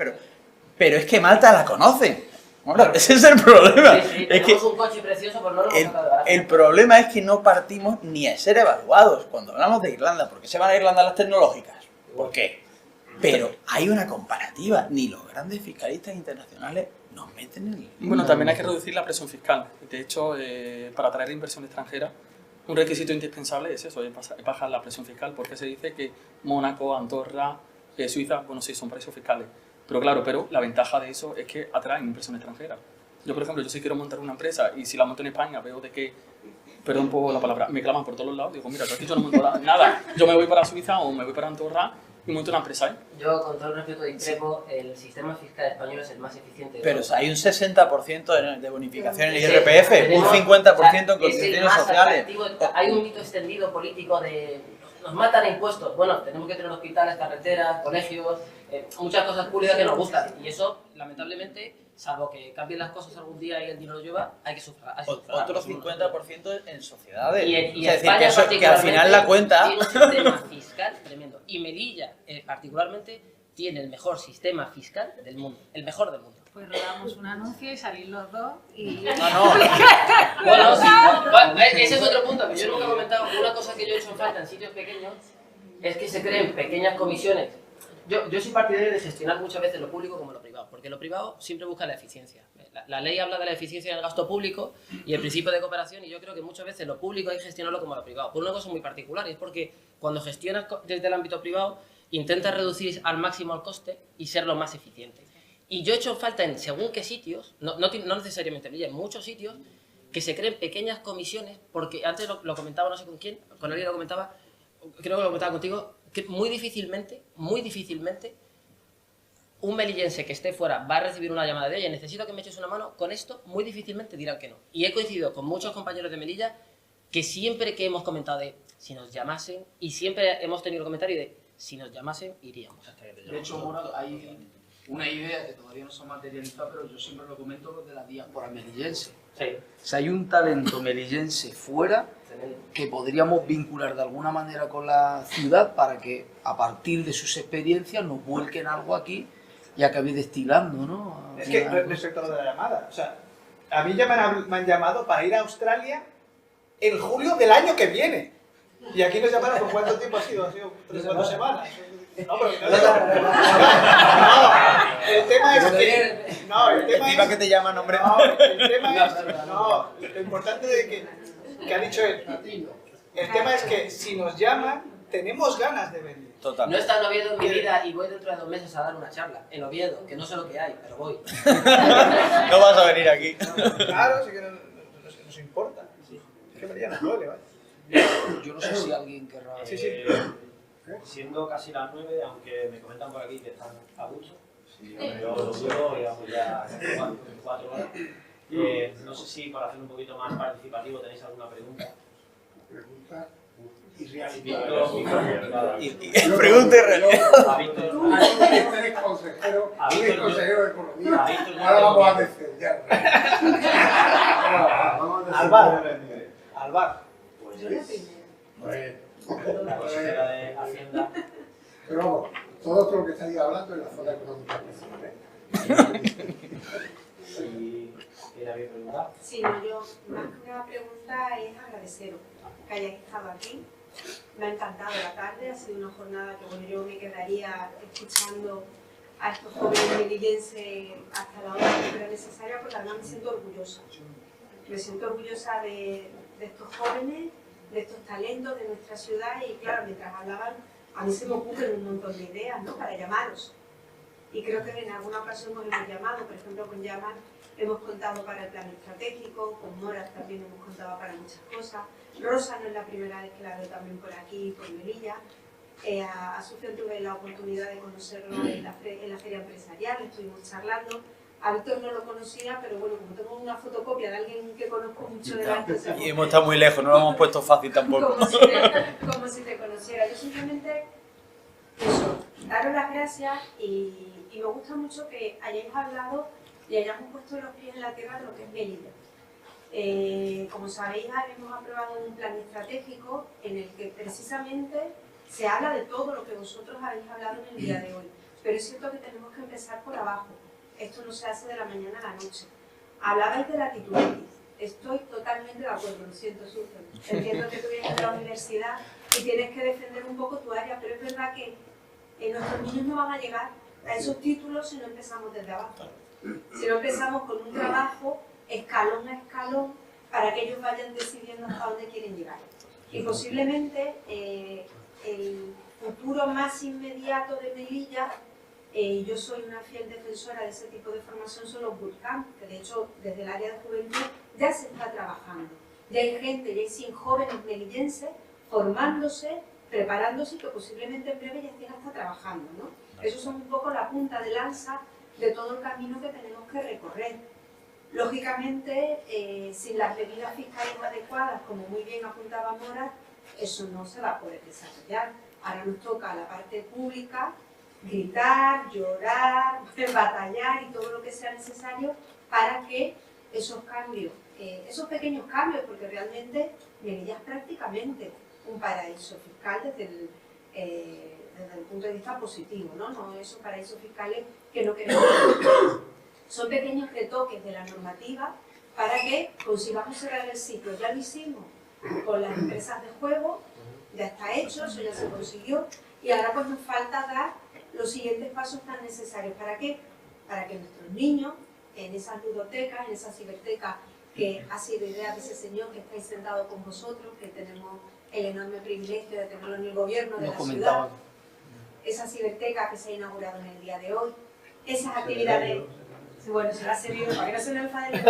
Speaker 7: pero es que Malta la conoce. Bueno, ese es el problema.
Speaker 2: Sí,
Speaker 7: es
Speaker 2: que un coche precioso, pero no lo hemos sacado de barato.
Speaker 7: El problema es que no partimos ni a ser evaluados. Cuando hablamos de Irlanda, ¿por qué se van a Irlanda las tecnológicas? ¿Por qué? Pero hay una comparativa. Ni los grandes fiscalistas internacionales nos meten en el...
Speaker 5: Bueno, también hay que reducir la presión fiscal. De hecho, para atraer inversión extranjera, un requisito indispensable es eso, es bajar la presión fiscal, porque se dice que Mónaco, Andorra, Suiza, bueno, sí, son paraísos fiscales. Pero claro, la ventaja de eso es que atraen inversión extranjera. Yo, por ejemplo, si quiero montar una empresa y si la monto en España veo de que, perdón por la palabra, me claman por todos los lados, digo, mira, yo no monto nada, yo me voy para Suiza o me voy para Andorra y monto una empresa, ¿eh?
Speaker 2: Yo, con todo el respeto de discrepo, el sistema fiscal español es el más eficiente de
Speaker 7: Pero
Speaker 2: todos.
Speaker 7: hay un 60% de bonificación en el IRPF, un 50% en cotizaciones sociales.
Speaker 2: Hay un mito extendido político de nos matan a impuestos. Bueno, tenemos que tener hospitales, carreteras, colegios, muchas cosas públicas que nos gustan. Y eso, lamentablemente, salvo que cambien las cosas algún día y el dinero lo lleva, hay que sufrir.
Speaker 7: Otro 50% en sociedades.
Speaker 2: Y
Speaker 7: es
Speaker 2: España,
Speaker 7: decir, que al final la cuenta...
Speaker 2: tiene un sistema fiscal tremendo. Y Melilla, particularmente, tiene el mejor sistema fiscal del mundo. El mejor del mundo.
Speaker 3: Pues rodamos un anuncio y salir los dos y...
Speaker 7: No.
Speaker 2: Bueno, sí, ese es otro punto que yo nunca he comentado. Una cosa que yo he hecho en falta en sitios pequeños es que se creen pequeñas comisiones. Yo soy partidario de gestionar muchas veces lo público como lo privado, porque lo privado siempre busca la eficiencia. La ley habla de la eficiencia en el gasto público y el principio de cooperación, y yo creo que muchas veces lo público hay que gestionarlo como lo privado, por una cosa muy particular, y es porque cuando gestionas desde el ámbito privado intentas reducir al máximo el coste y ser lo más eficiente. Y yo he hecho falta en según qué sitios, no necesariamente en Melilla, en muchos sitios, que se creen pequeñas comisiones, porque antes lo comentaba, no sé con quién, con alguien lo comentaba, creo que lo comentaba contigo, que muy difícilmente, un melillense que esté fuera va a recibir una llamada de oye, necesito que me eches una mano con esto, muy difícilmente dirán que no. Y he coincidido con muchos compañeros de Melilla que siempre que hemos comentado de si nos llamasen, y siempre hemos tenido el comentario de si nos llamasen, iríamos.
Speaker 6: De hecho, Morado, hay una idea que todavía no se ha materializado, pero yo siempre lo comento los de la diáspora melillense.
Speaker 2: Sí.
Speaker 6: O sea, hay un talento melillense fuera que podríamos vincular de alguna manera con la ciudad para que a partir de sus experiencias nos vuelquen algo aquí y acabe destilando, ¿no?
Speaker 4: Es que respecto a lo de la llamada, o sea, a mí ya me han llamado para ir a Australia en julio del año que viene. Y aquí nos llamaron, ¿por cuánto tiempo ha sido? ¿Ha sido 3 o 4 semanas? No, pero no, el tema es que... No, el tema
Speaker 7: Encima
Speaker 4: es...
Speaker 7: que te llaman, hombre.
Speaker 4: No, el tema es... No, lo importante de que ha dicho él. El tema es que si nos llaman, tenemos ganas de venir.
Speaker 7: Total.
Speaker 2: No he estado en Oviedo en mi vida y voy dentro de 2 meses a dar una charla. En Oviedo, que no sé lo que hay, pero voy.
Speaker 7: No vas a venir aquí.
Speaker 4: Claro, sí que nos importa. Es que María nos duele, ¿vale?
Speaker 6: Yo no sé si alguien querrá...
Speaker 4: Sí, sí.
Speaker 1: Siendo casi las 9, aunque me comentan por aquí que están a gusto, yo lo digo, digamos ya 4 horas. No sé si para hacer un poquito más participativo tenéis alguna pregunta.
Speaker 7: Pregunta y realidad.
Speaker 9: Eres consejero de economía. Ahora vamos a defender.
Speaker 4: Al bar.
Speaker 1: La consejera de Hacienda.
Speaker 9: Pero vamos, todo esto lo que estáis hablando es la zona económica especial, ¿eh?
Speaker 1: Y ¿Quién había preguntado?
Speaker 10: Sí, no, yo más que una pregunta es agradeceros que hayáis estado aquí. Me ha encantado la tarde, ha sido una jornada que bueno, yo me quedaría escuchando a estos jóvenes melillenses hasta la hora que era necesaria, porque además me siento orgullosa. Me siento orgullosa de estos jóvenes, de estos talentos de nuestra ciudad y claro, mientras hablaban, a mí se me ocurren un montón de ideas, ¿no?, para llamaros. Y creo que en alguna ocasión nos hemos llamado, por ejemplo con Yaman hemos contado para el plan estratégico, con Moras también hemos contado para muchas cosas. Rosa no es la primera vez que la veo también por aquí, por Melilla. A Sufjan tuve la oportunidad de conocerlo en la feria empresarial, estuvimos charlando. A Víctor no lo conocía, pero bueno, como tengo una fotocopia de alguien que conozco mucho de la empresa...
Speaker 7: Y hemos estado muy lejos, no lo hemos puesto fácil tampoco.
Speaker 10: Como si te conociera. Yo simplemente, eso, daros las gracias y me gusta mucho que hayáis hablado y hayamos puesto los pies en la tierra de lo que es Melilla. Como sabéis, hemos aprobado un plan estratégico en el que precisamente se habla de todo lo que vosotros habéis hablado en el día de hoy. Pero es cierto que tenemos que empezar por abajo. Esto no se hace de la mañana a la noche. Hablabais de la titulitis. Estoy totalmente de acuerdo, lo siento, Sufjan. Entiendo que tú vienes de la universidad y tienes que defender un poco tu área, pero es verdad que nuestros niños no van a llegar a esos títulos si no empezamos desde abajo. Si no empezamos con un trabajo escalón a escalón para que ellos vayan decidiendo hasta dónde quieren llegar. Y posiblemente el futuro más inmediato de Melilla, yo soy una fiel defensora de ese tipo de formación, son los bootcamp, que de hecho desde el área de juventud ya se está trabajando. Ya hay gente, ya hay 100 jóvenes melillenses formándose, preparándose y que posiblemente en breve ya estén hasta trabajando, ¿no? Eso son un poco la punta de lanza de todo el camino que tenemos que recorrer. Lógicamente, sin las medidas fiscales adecuadas, como muy bien apuntaba Mora, eso no se va a poder desarrollar. Ahora nos toca a la parte pública gritar, llorar, batallar y todo lo que sea necesario para que esos cambios, esos pequeños cambios, porque realmente Melilla es prácticamente un paraíso fiscal desde el punto de vista positivo, ¿no? No esos paraísos fiscales que no queremos. Son pequeños retoques de la normativa para que consigamos cerrar el ciclo. Ya lo hicimos con las empresas de juego, ya está hecho, eso ya se consiguió, y ahora pues nos falta dar los siguientes pasos tan necesarios. ¿Para qué? Para que nuestros niños, en esas ludotecas, en esas cibertecas, que ha sido idea de ese señor que estáis sentado con vosotros, que tenemos el enorme privilegio de tenerlo en el gobierno de la ciudad, esa ciberteca que se ha inaugurado en el día de hoy, esas actividades... Bueno, se lo ha servido para que no se me enfade.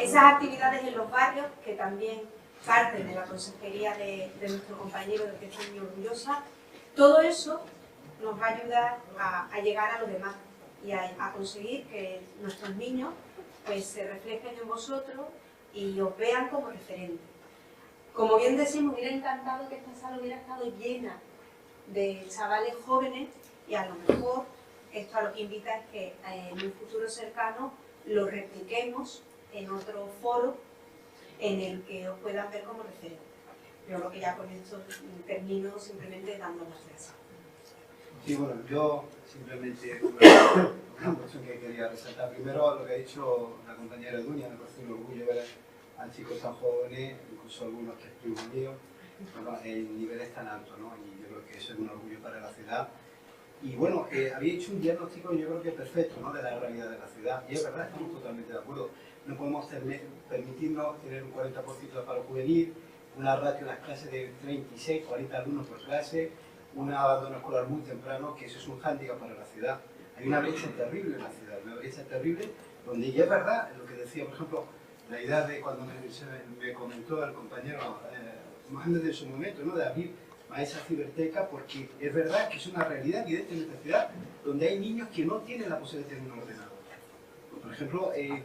Speaker 10: Esas actividades en los barrios, que también parten de la consejería de nuestro compañero, del que estoy muy orgullosa, todo eso nos va a ayudar a llegar a los demás y a conseguir que nuestros niños pues, se reflejen en vosotros y os vean como referente. Como bien decimos, me hubiera encantado que esta sala hubiera estado llena de chavales jóvenes y a lo mejor esto a lo que invita es que en un futuro cercano lo repliquemos en otro foro en el que os puedan ver como referente. Yo creo que ya con esto termino simplemente dando las gracias.
Speaker 11: Sí, bueno, yo simplemente una cuestión que quería resaltar. Primero, lo que ha dicho la compañera Dunia, me parece un orgullo ver a chicos tan jóvenes, incluso algunos testigos míos, bueno, en niveles tan altos, ¿no? Y yo creo que eso es un orgullo para la ciudad. Y bueno, había hecho un diagnóstico, yo creo que perfecto, ¿no?, de la realidad de la ciudad. Y es verdad, estamos totalmente de acuerdo. No podemos permitirnos tener un 40% de paro juvenil, una ratio en las clases de 36, 40 alumnos por clase, un abandono escolar muy temprano, que eso es un hándicap para la ciudad. Hay una brecha terrible en la ciudad, una brecha terrible, donde ya es verdad, lo que decía, por ejemplo, la idea de cuando me comentó el compañero Mohamed en su momento, ¿no?, de abrir a esa ciberteca, porque es verdad que es una realidad evidente en nuestra ciudad, donde hay niños que no tienen la posibilidad de tener un ordenador. Por ejemplo, en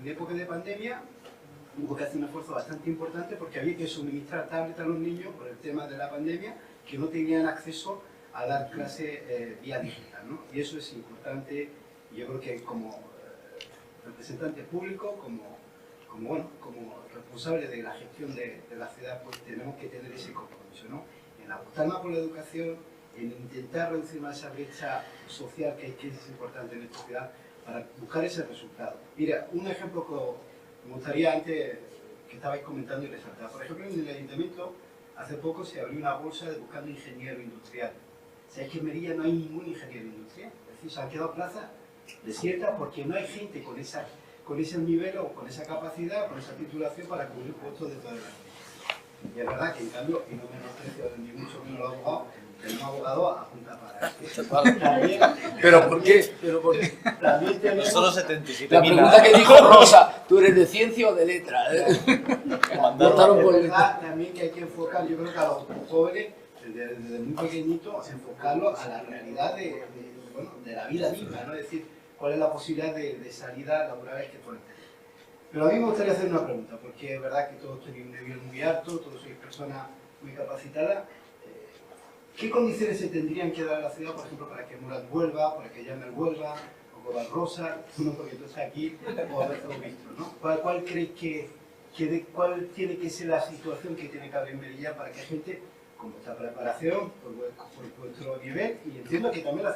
Speaker 11: época de pandemia hubo que hacer un esfuerzo bastante importante porque había que suministrar tablets a los niños por el tema de la pandemia que no tenían acceso a dar clase vía digital, ¿no? Y eso es importante, y yo creo que como representante público, como responsable de la gestión de la ciudad, pues tenemos que tener ese compromiso, ¿no? En apostar más por la educación, en intentar reducir más esa brecha social que es importante en esta ciudad, para buscar ese resultado. Mira, un ejemplo que me gustaría antes que estabais comentando y resaltar. Por ejemplo, en el Ayuntamiento hace poco se abrió una bolsa de buscando ingeniero industrial. ¿Sabéis que en Melilla no hay ningún ingeniero industrial? Es decir, se han quedado plazas desiertas porque no hay gente con ese nivel o con esa capacidad, con esa titulación para cubrir puestos de toda la vida. Y es verdad que, en cambio, y no menosprecio ni mucho menos los abogados, tenemos abogados a punta para también,
Speaker 6: ¿Pero por qué?
Speaker 11: También tenemos...
Speaker 7: Solo 77.000.
Speaker 6: La pregunta que dijo Rosa, ¿tú eres de ciencia o de letra? Votaron por
Speaker 11: Es
Speaker 6: letra.
Speaker 11: verdad también que hay que enfocar, yo creo que a los jóvenes, desde muy pequeñitos, enfocarlos a la realidad de la vida misma, ¿no? Es decir, cuál es la posibilidad de salida laborales que pueden tener. Pero a mí me gustaría hacer una pregunta, porque es verdad que todos tenéis un nivel muy alto, todos sois personas muy capacitadas. ¿Qué condiciones se tendrían que dar a la ciudad, por ejemplo, para que Murat vuelva, para que Yamer vuelva, o Covarrosa, uno porque tú estás aquí, o haberlo visto, ¿no? ¿Cuál creéis cuál tiene que ser la situación que tiene que haber en Melilla para que gente con vuestra preparación, por vuestro nivel, y entiendo que también la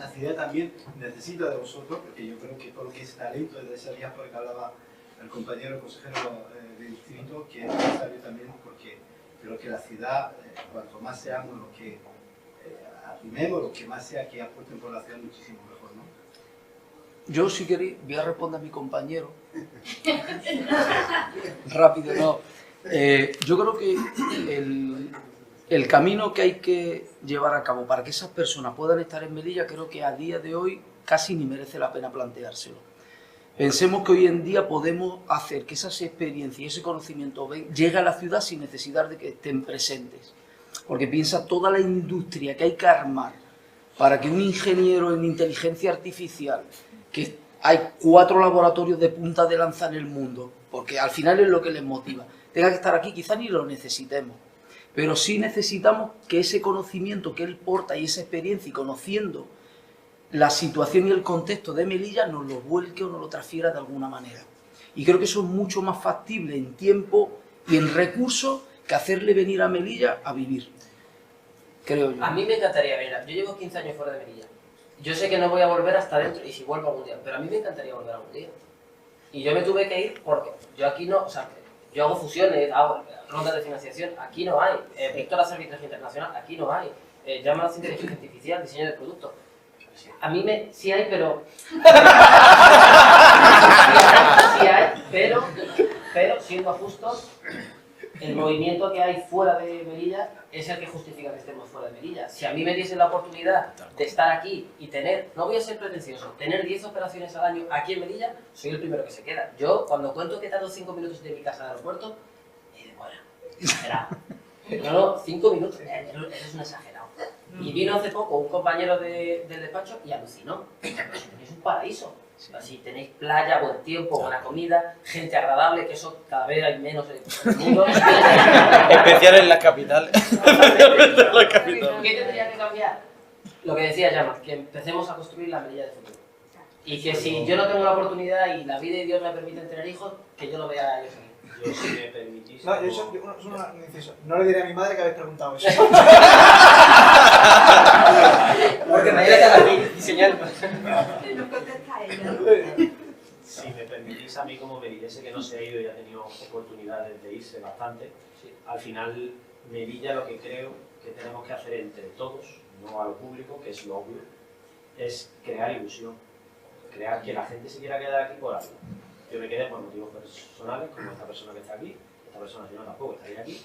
Speaker 11: ciudad también necesita de vosotros, porque yo creo que todo lo que es talento, desde esa vía por el que hablaba el compañero consejero del distrito, que es necesario también, porque creo que la ciudad, cuanto más seamos los que arrimemos, lo que más sea que apuesten por la ciudad, muchísimo mejor, ¿no?
Speaker 6: Yo, si queréis, voy a responder a mi compañero. Rápido, no. Yo creo que el camino que hay que llevar a cabo para que esas personas puedan estar en Melilla, creo que a día de hoy casi ni merece la pena planteárselo. Pensemos que hoy en día podemos hacer que esas experiencias y ese conocimiento llegue a la ciudad sin necesidad de que estén presentes. Porque piensa toda la industria que hay que armar para que un ingeniero en inteligencia artificial, que hay 4 laboratorios de punta de lanza en el mundo, porque al final es lo que les motiva, tenga que estar aquí, quizá ni lo necesitemos, pero sí necesitamos que ese conocimiento que él porta y esa experiencia, y conociendo la situación y el contexto de Melilla, nos lo vuelque o nos lo transfiera de alguna manera. Y creo que eso es mucho más factible en tiempo y en recursos que hacerle venir a Melilla a vivir, creo yo.
Speaker 2: A mí me encantaría venir. Yo llevo 15 años fuera de Melilla. Yo sé que no voy a volver hasta dentro, y si vuelvo algún día, pero a mí me encantaría volver algún día. Y yo me tuve que ir porque yo aquí no, o sea, yo hago fusiones, hago rondas de financiación, aquí no hay. Víctor hace arbitraje internacional, aquí no hay. Llamadas de inteligencia artificial, diseño de producto. A mí sí hay, pero... sí hay, pero siendo justos, el movimiento que hay fuera de Melilla es el que justifica que estemos fuera de Melilla. Si a mí me diesen la oportunidad de estar aquí y tener, no voy a ser pretencioso, tener 10 operaciones al año aquí en Melilla, soy el primero que se queda. Yo, cuando cuento que tardo 5 minutos de mi casa al aeropuerto, me demora. Exagerado. No, 5 minutos, eso es un exagerado. Y vino hace poco un compañero del despacho y alucinó. Es un paraíso. Si tenéis playa, buen tiempo, buena comida, gente agradable, que eso cada vez hay menos en el mundo.
Speaker 7: Especial en las capitales.
Speaker 2: ¿Qué tendría que cambiar? Lo que decía Llamas, que empecemos a construir la Melilla del futuro. Y que si yo no tengo la oportunidad y la vida y Dios me permiten tener hijos, que yo lo vea a ellos aquí.
Speaker 1: Yo, si me permitís...
Speaker 4: No, un inciso. No le diré a mi madre que habéis preguntado eso.
Speaker 2: Porque me iré a la diseñando.
Speaker 10: No contesta ella.
Speaker 1: Si me permitís, a mí como melillese que no se ha ido y ha tenido oportunidades de irse bastante, al final Melilla lo que creo que tenemos que hacer entre todos, no a lo público, que es lo obvio, es crear ilusión, crear que la gente se quiera quedar aquí por algo. Yo me quedé por motivos personales, como esta persona que está aquí, esta persona si no tampoco estaría aquí.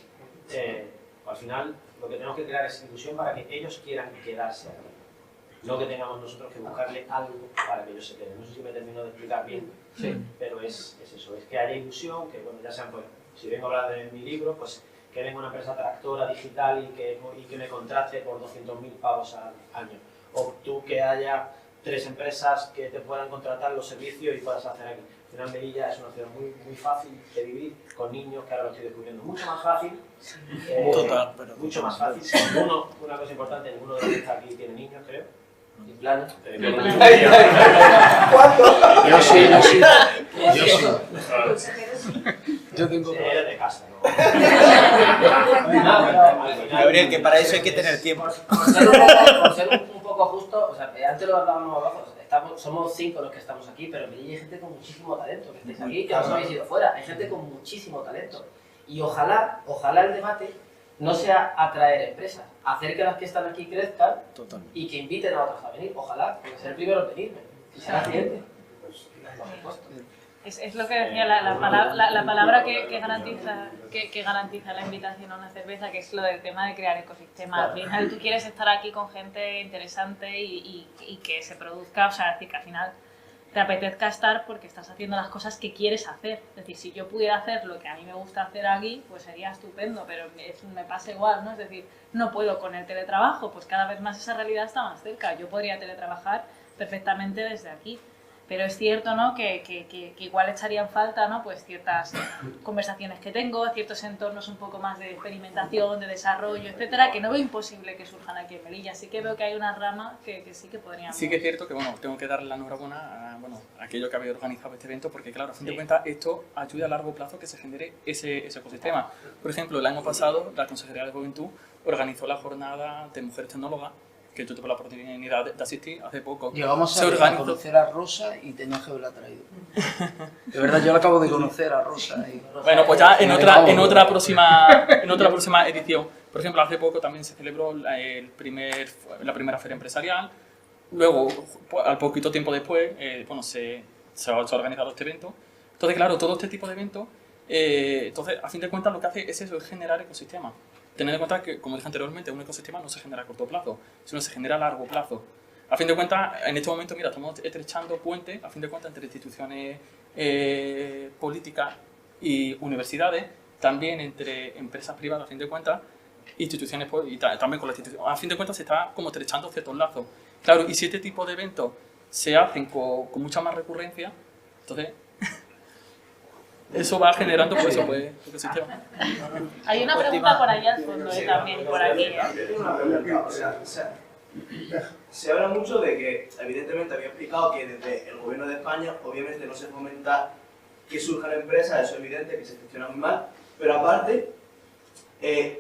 Speaker 1: Al final lo que tenemos que crear es ilusión para que ellos quieran quedarse aquí. No que tengamos nosotros que buscarle algo para que ellos se queden. No sé si me termino de explicar bien, pero es eso, es que haya ilusión, que bueno, ya sean, pues, si vengo a hablar de mi libro, pues que venga una empresa tractora digital y que me contrate por 200.000 pavos al año. O tú que haya 3 empresas que te puedan contratar los servicios y puedas hacer aquí. Al final Melilla es una ciudad muy fácil de vivir, con niños, que ahora lo estoy descubriendo, mucho más fácil.
Speaker 7: Total, pero
Speaker 1: mucho más fácil. Una cosa importante, ninguno de los que está aquí tiene niños, creo.
Speaker 2: ¿Y planes?
Speaker 6: ¿Cuánto? Yo sí.
Speaker 1: Yo tengo... Eres de casa, ¿no?
Speaker 7: Gabriel, que para eso hay que tener tiempo.
Speaker 2: Por ser un poco justo, o sea, antes lo hablábamos abajo, somos 5 los que estamos aquí, pero en Melilla hay gente con muchísimo talento, que estáis aquí, que os habéis ido fuera, hay gente con muchísimo talento. Y ojalá el debate no sea atraer empresas, hacer que las que están aquí crezcan y que inviten a otras a venir. Ojalá, porque ser el primero en venirme, y ser el siguiente.
Speaker 3: Es lo que decía la palabra que garantiza la invitación a una cerveza, que es lo del tema de crear ecosistemas. Al final tú quieres estar aquí con gente interesante y que se produzca, o sea, es decir, que al final te apetezca estar porque estás haciendo las cosas que quieres hacer. Es decir, si yo pudiera hacer lo que a mí me gusta hacer aquí, pues sería estupendo, pero me pasa igual, ¿no? Es decir, no puedo con el teletrabajo, pues cada vez más esa realidad está más cerca. Yo podría teletrabajar perfectamente desde aquí. Pero es cierto, ¿no?, que igual echarían falta, ¿no?, pues ciertas conversaciones que tengo, ciertos entornos un poco más de experimentación, de desarrollo, etcétera, que no veo imposible que surjan aquí en Melilla. Sí que veo que hay una rama que sí que podríamos...
Speaker 5: Sí que es cierto que, bueno, tengo que darle la enhorabuena a aquello que había organizado este evento, porque claro, a fin de cuentas esto ayuda a largo plazo que se genere ese ecosistema. Por ejemplo, el año pasado la Consejería de Juventud organizó la jornada de mujeres tecnólogas, que tú tuve la oportunidad de asistir hace poco.
Speaker 6: Llegamos a conocer a Rosa y tenía que haberla traído. De verdad, yo la acabo de conocer a Rosa.
Speaker 5: Bueno, pues ya en otra próxima edición. Por ejemplo, hace poco también se celebró la primera feria empresarial. Luego, al poquito tiempo después, se ha organizado este evento. Entonces, claro, todo este tipo de eventos, entonces, a fin de cuentas, lo que hace es eso, es generar ecosistemas. Tener en cuenta que, como dije anteriormente, un ecosistema no se genera a corto plazo, sino se genera a largo plazo. A fin de cuentas, en este momento, mira, estamos estrechando puentes, a fin de cuentas, entre instituciones políticas y universidades, también entre empresas privadas, a fin de cuentas, instituciones y también con las instituciones. A fin de cuentas, se está como estrechando ciertos lazos. Claro, y si este tipo de eventos se hacen con mucha más recurrencia, entonces... eso va generando por eso pues ecosistema.
Speaker 3: Hay una pregunta por ahí al fondo también, por aquí.
Speaker 12: Se habla mucho de que, evidentemente, había explicado que desde el gobierno de España, obviamente no se fomenta que surjan empresas, eso es evidente, que se gestiona muy mal, pero aparte,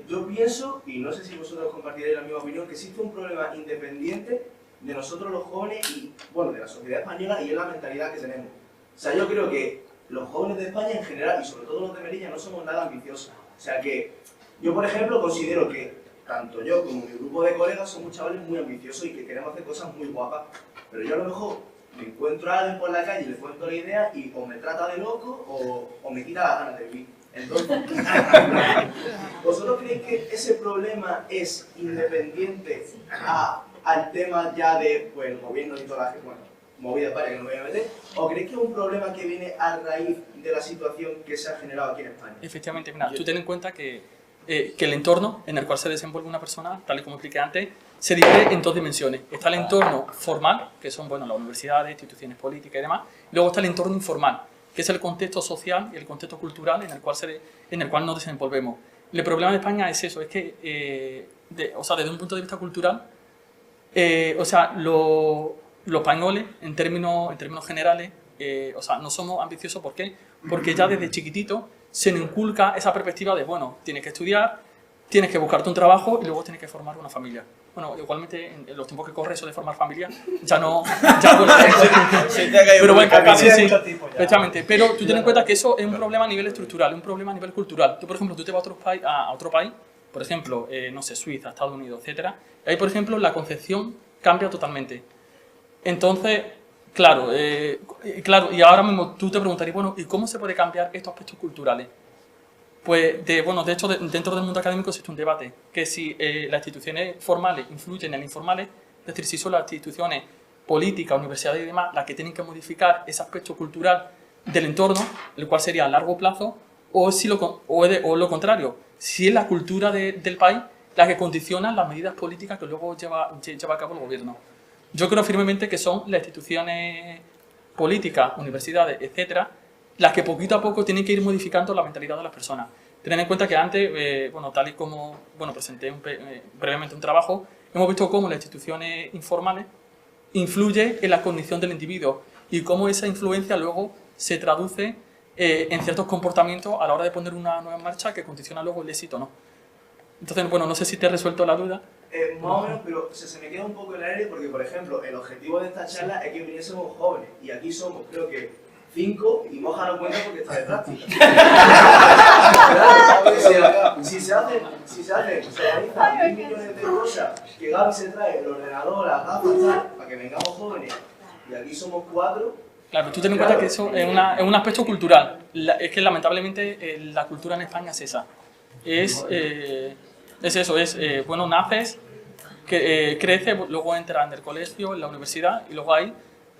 Speaker 12: yo pienso, y no sé si vosotros compartiréis la misma opinión, que existe un problema independiente de nosotros los jóvenes y, bueno, de la sociedad española y es la mentalidad que tenemos. O sea, yo creo que los jóvenes de España en general, y sobre todo los de Melilla, no somos nada ambiciosos. O sea que yo, por ejemplo, considero que tanto yo como mi grupo de colegas somos chavales muy ambiciosos y que queremos hacer cosas muy guapas. Pero yo a lo mejor me encuentro a alguien por la calle y le cuento la idea y o me trata de loco o me quita las ganas de vivir. Entonces, ¿vosotros creéis que ese problema es independiente al tema ya de pues, el gobierno y toda la gente? Bueno, movidas varias que no me voy a meter, ¿o creéis que es un problema que viene a raíz de la situación que se ha generado aquí en España?
Speaker 5: Efectivamente, mira, tú ten en cuenta que el entorno en el cual se desenvuelve una persona, tal y como expliqué antes, se divide en dos dimensiones. Está el entorno formal, que son las universidades, instituciones políticas y demás, y luego está el entorno informal, que es el contexto social y el contexto cultural en el cual nos desenvolvemos. El problema de España es eso, es que, desde un punto de vista cultural, los españoles, en términos generales, no somos ambiciosos. ¿Por qué? Porque ya desde chiquitito se nos inculca esa perspectiva de, bueno, tienes que estudiar, tienes que buscarte un trabajo y luego tienes que formar una familia. Bueno, igualmente en los tiempos que corre eso de formar familia, ya no... pero bueno, sí, efectivamente. Pero tú ten en cuenta que eso es un problema a nivel estructural, es un problema a nivel cultural. Tú, por ejemplo, tú te vas a otro país, por ejemplo, Suiza, Estados Unidos, etcétera. Ahí, por ejemplo, la concepción cambia totalmente. Entonces, claro, y ahora mismo tú te preguntarías, bueno, ¿y cómo se puede cambiar estos aspectos culturales? Pues, de hecho, dentro del mundo académico existe un debate, que si las instituciones formales influyen en las informales, es decir, si son las instituciones políticas, universidades y demás las que tienen que modificar ese aspecto cultural del entorno, el cual sería a largo plazo, o lo contrario, si es la cultura del país la que condiciona las medidas políticas que luego lleva a cabo el gobierno. Yo creo firmemente que son las instituciones políticas, universidades, etcétera, las que poquito a poco tienen que ir modificando la mentalidad de las personas. Tened en cuenta que antes, tal y como presenté brevemente un trabajo, hemos visto cómo las instituciones informales influyen en la cognición del individuo y cómo esa influencia luego se traduce en ciertos comportamientos a la hora de poner una nueva en marcha que condiciona luego el éxito o no. Entonces, no sé si te he resuelto la duda.
Speaker 12: Más o menos, pero se me queda un poco en el aire porque, por ejemplo, el objetivo de esta charla es que viniésemos jóvenes y aquí somos, creo que, 5 y Moja no cuenta porque está de práctica. Si se realizan 10 millones de cosas que Gaby se trae, el ordenador, las gafas, tal, para que vengamos jóvenes y aquí somos 4.
Speaker 5: Claro, tú ten en cuenta que eso es un aspecto cultural. Es que lamentablemente la cultura en España es esa. Es eso, bueno, naces, creces, luego entras en el colegio, en la universidad y luego ahí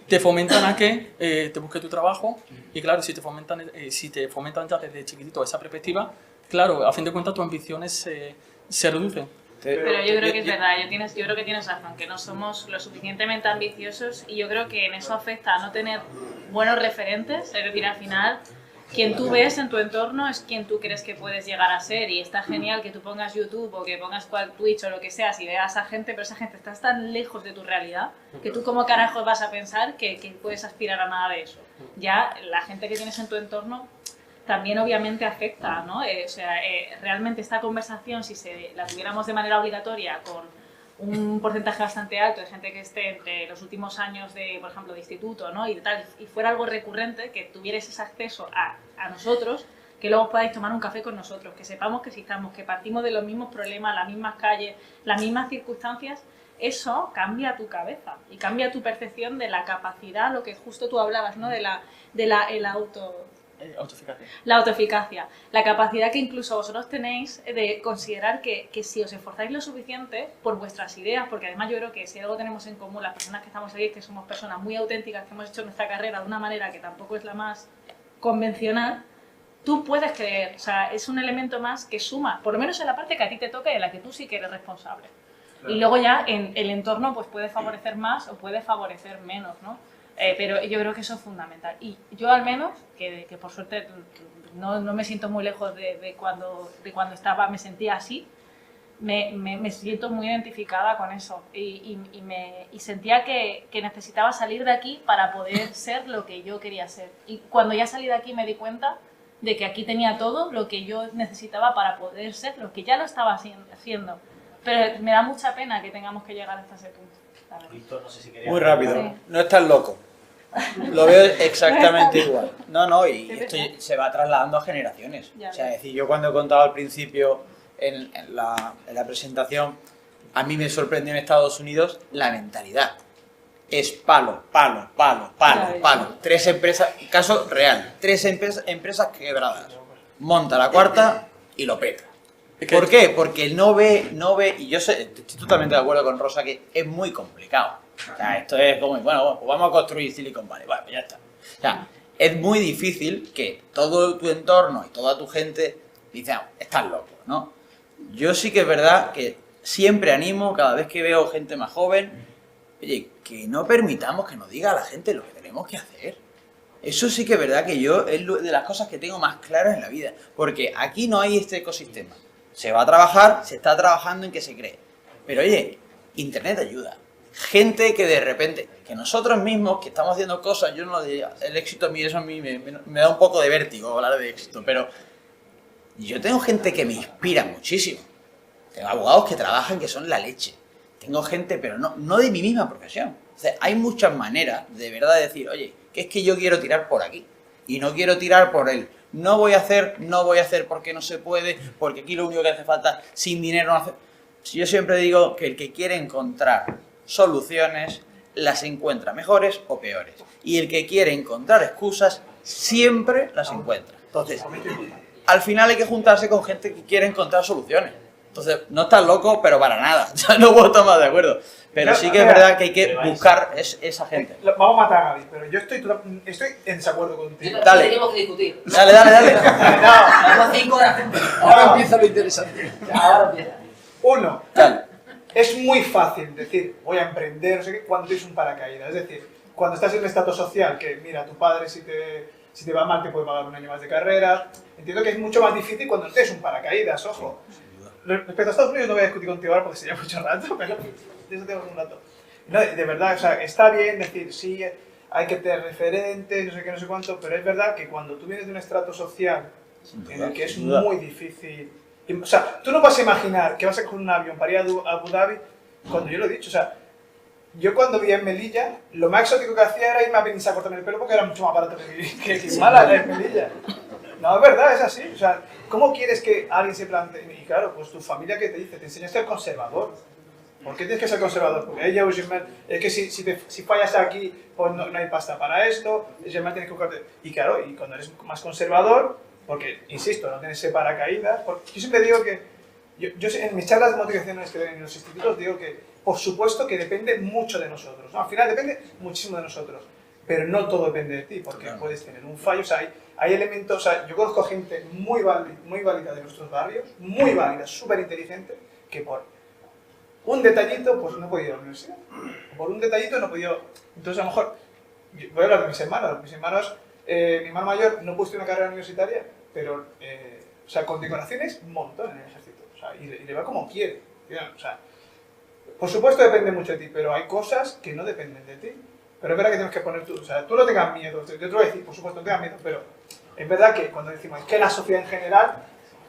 Speaker 5: te fomentan a que te busques tu trabajo y claro, si te fomentan ya desde chiquitito esa perspectiva, claro, a fin de cuentas tus ambiciones se reducen.
Speaker 3: Pero yo creo que es verdad, yo creo que tienes razón, que no somos lo suficientemente ambiciosos y yo creo que en eso afecta a no tener buenos referentes, es decir, al final quien tú ves en tu entorno es quien tú crees que puedes llegar a ser y está genial que tú pongas YouTube o que pongas Twitch o lo que sea si veas a gente, pero esa gente está tan lejos de tu realidad que tú como carajos vas a pensar que puedes aspirar a nada de eso. Ya la gente que tienes en tu entorno también obviamente afecta, ¿no? Realmente esta conversación, si la tuviéramos de manera obligatoria con un porcentaje bastante alto de gente que esté entre los últimos años de, por ejemplo, de instituto, ¿no? y fuera algo recurrente, que tuvierais ese acceso a nosotros, que luego podáis tomar un café con nosotros, que sepamos que existamos, que partimos de los mismos problemas, las mismas calles, las mismas circunstancias, eso cambia tu cabeza y cambia tu percepción de la capacidad, lo que justo tú hablabas, ¿no? La autoeficacia, la capacidad que incluso vosotros tenéis de considerar que si os esforzáis lo suficiente por vuestras ideas, porque además yo creo que si algo tenemos en común las personas que estamos aquí es que somos personas muy auténticas, que hemos hecho nuestra carrera de una manera que tampoco es la más convencional, tú puedes creer, o sea, es un elemento más que suma, por lo menos en la parte que a ti te toca y en la que tú sí que eres responsable. Claro. Y luego ya en el entorno pues puede favorecer más o puede favorecer menos, ¿no? Pero yo creo que eso es fundamental. Y yo al menos, que por suerte no me siento muy lejos de cuando me sentía así, me siento muy identificada con eso. Y sentía que necesitaba salir de aquí para poder ser lo que yo quería ser. Y cuando ya salí de aquí me di cuenta de que aquí tenía todo lo que yo necesitaba para poder ser lo que ya lo estaba haciendo. Pero me da mucha pena que tengamos que llegar hasta ese punto.
Speaker 1: Víctor, no sé si quería...
Speaker 7: Muy rápido,
Speaker 3: sí.
Speaker 7: No estás loco. Lo veo exactamente igual. No, y esto se va trasladando a generaciones. O sea, es decir, yo cuando he contado al principio en la presentación, a mí me sorprendió en Estados Unidos la mentalidad. Es palo. 3 empresas, caso real, 3 empresas quebradas. Monta la cuarta y lo peta. ¿Por qué? Porque no ve, y yo estoy totalmente de acuerdo con Rosa que es muy complicado. O sea, esto es como, bueno, pues vamos a construir Silicon Valley, bueno, pues ya está. O sea, es muy difícil que todo tu entorno y toda tu gente dice, estás loco, ¿no? Yo sí que es verdad que siempre animo, cada vez que veo gente más joven, oye, que no permitamos que nos diga a la gente lo que tenemos que hacer. Eso sí que es verdad que yo es de las cosas que tengo más claras en la vida, porque aquí no hay este ecosistema. Se va a trabajar, se está trabajando en que se cree. Pero oye, Internet ayuda. Gente que de repente, que nosotros mismos que estamos haciendo cosas, yo no lo diría, el éxito a mí, eso a mí me da un poco de vértigo hablar de éxito, pero yo tengo gente que me inspira muchísimo. Tengo abogados que trabajan que son la leche. Tengo gente, pero no de mi misma profesión. O sea, hay muchas maneras de verdad de decir, oye, que es que yo quiero tirar por aquí y no quiero tirar por él. No voy a hacer porque no se puede, porque aquí lo único que hace falta, sin dinero no hace... Yo siempre digo que el que quiere encontrar soluciones, las encuentra mejores o peores. Y el que quiere encontrar excusas, siempre las encuentra. Entonces, al final hay que juntarse con gente que quiere encontrar soluciones. Entonces, no estás loco, pero para nada. Ya no puedo estar más de acuerdo. Pero sí que es verdad que hay que buscar esa gente.
Speaker 4: Vamos a matar a Gaby, pero yo estoy en desacuerdo contigo.
Speaker 7: Dale.
Speaker 2: Tenemos que discutir.
Speaker 7: Dale.
Speaker 2: Vamos 5 horas.
Speaker 6: Ahora empieza lo interesante.
Speaker 2: Ahora empieza.
Speaker 4: 1.
Speaker 7: Dale.
Speaker 4: Es muy fácil decir, voy a emprender, no sé qué, cuando tienes un paracaídas. Es decir, cuando estás en un estatus social, que mira, tu padre si te va mal te puede pagar un año más de carrera. Entiendo que es mucho más difícil cuando tienes un paracaídas, ojo. Respecto a Estados Unidos no voy a discutir contigo ahora porque sería mucho rato, pero de eso tengo un rato. No, de verdad, o sea, está bien decir, sí, hay que tener referentes, no sé qué, no sé cuánto, pero es verdad que cuando tú vienes de un estrato social en el que es muy difícil O sea, tú no vas a imaginar que vas a coger un avión para ir a Abu Dhabi cuando yo lo he dicho. O sea, yo cuando vivía en Melilla, lo más exótico que hacía era irme a Benissa a cortarme el pelo porque era mucho más barato que en Málaga, en Melilla. No, es verdad, es así. O sea, ¿cómo quieres que alguien se plantee? Y claro, pues tu familia que te dice, te enseña a ser conservador. ¿Por qué tienes que ser conservador? Porque ella, es que si fallas aquí, pues no hay pasta para esto, tienes que buscarte. Y claro, y cuando eres más conservador, porque, insisto, no tienes ese paracaídas, porque yo siempre digo que, yo en mis charlas de motivaciones que doy en los institutos, digo que, por supuesto que depende mucho de nosotros, ¿no? Al final depende muchísimo de nosotros, pero no todo depende de ti, porque puedes tener un fallo, o sea, hay elementos, o sea, yo conozco gente muy válida de nuestros barrios, muy válida, súper inteligente, que por un detallito, pues no he podido ir a la universidad. Por un detallito no he podido. Entonces, a lo mejor, voy a hablar de mis hermanos. Mis hermanos, mi hermano mayor no puso una carrera universitaria, pero, o sea, con decoraciones, un montón en el ejército. O sea, y le va como quiere. O sea, por supuesto depende mucho de ti, pero hay cosas que no dependen de ti. Pero es verdad que tienes que poner tú. O sea, tú no tengas miedo. Yo te voy a decir, por supuesto, no tengas miedo, pero es verdad que cuando decimos es que la sociedad en general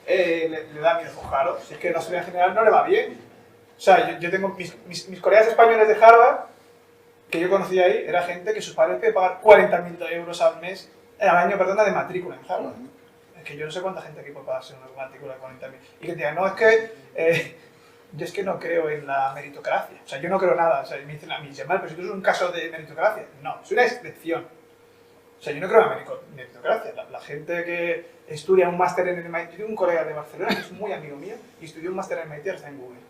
Speaker 4: le da miedo, pues claro, si es que la sociedad en general no le va bien. O sea, yo tengo mis colegas españoles de Harvard, que yo conocí ahí, era gente que sus padres te pagar 40.000 euros al mes, al año, perdona, de matrícula en Harvard. Es que yo no sé cuánta gente aquí puede pagarse una matrícula de 40.000. Y que te digan, no, es que yo es que no creo en la meritocracia. O sea, yo no creo nada. O sea, me dicen a mí, pero si tú eres un caso de meritocracia. No, es una excepción. O sea, yo no creo en la meritocracia. La gente que estudia un máster en el MIT, yo tengo un colega de Barcelona que es muy amigo mío y estudió un máster en el MIT, está en Google.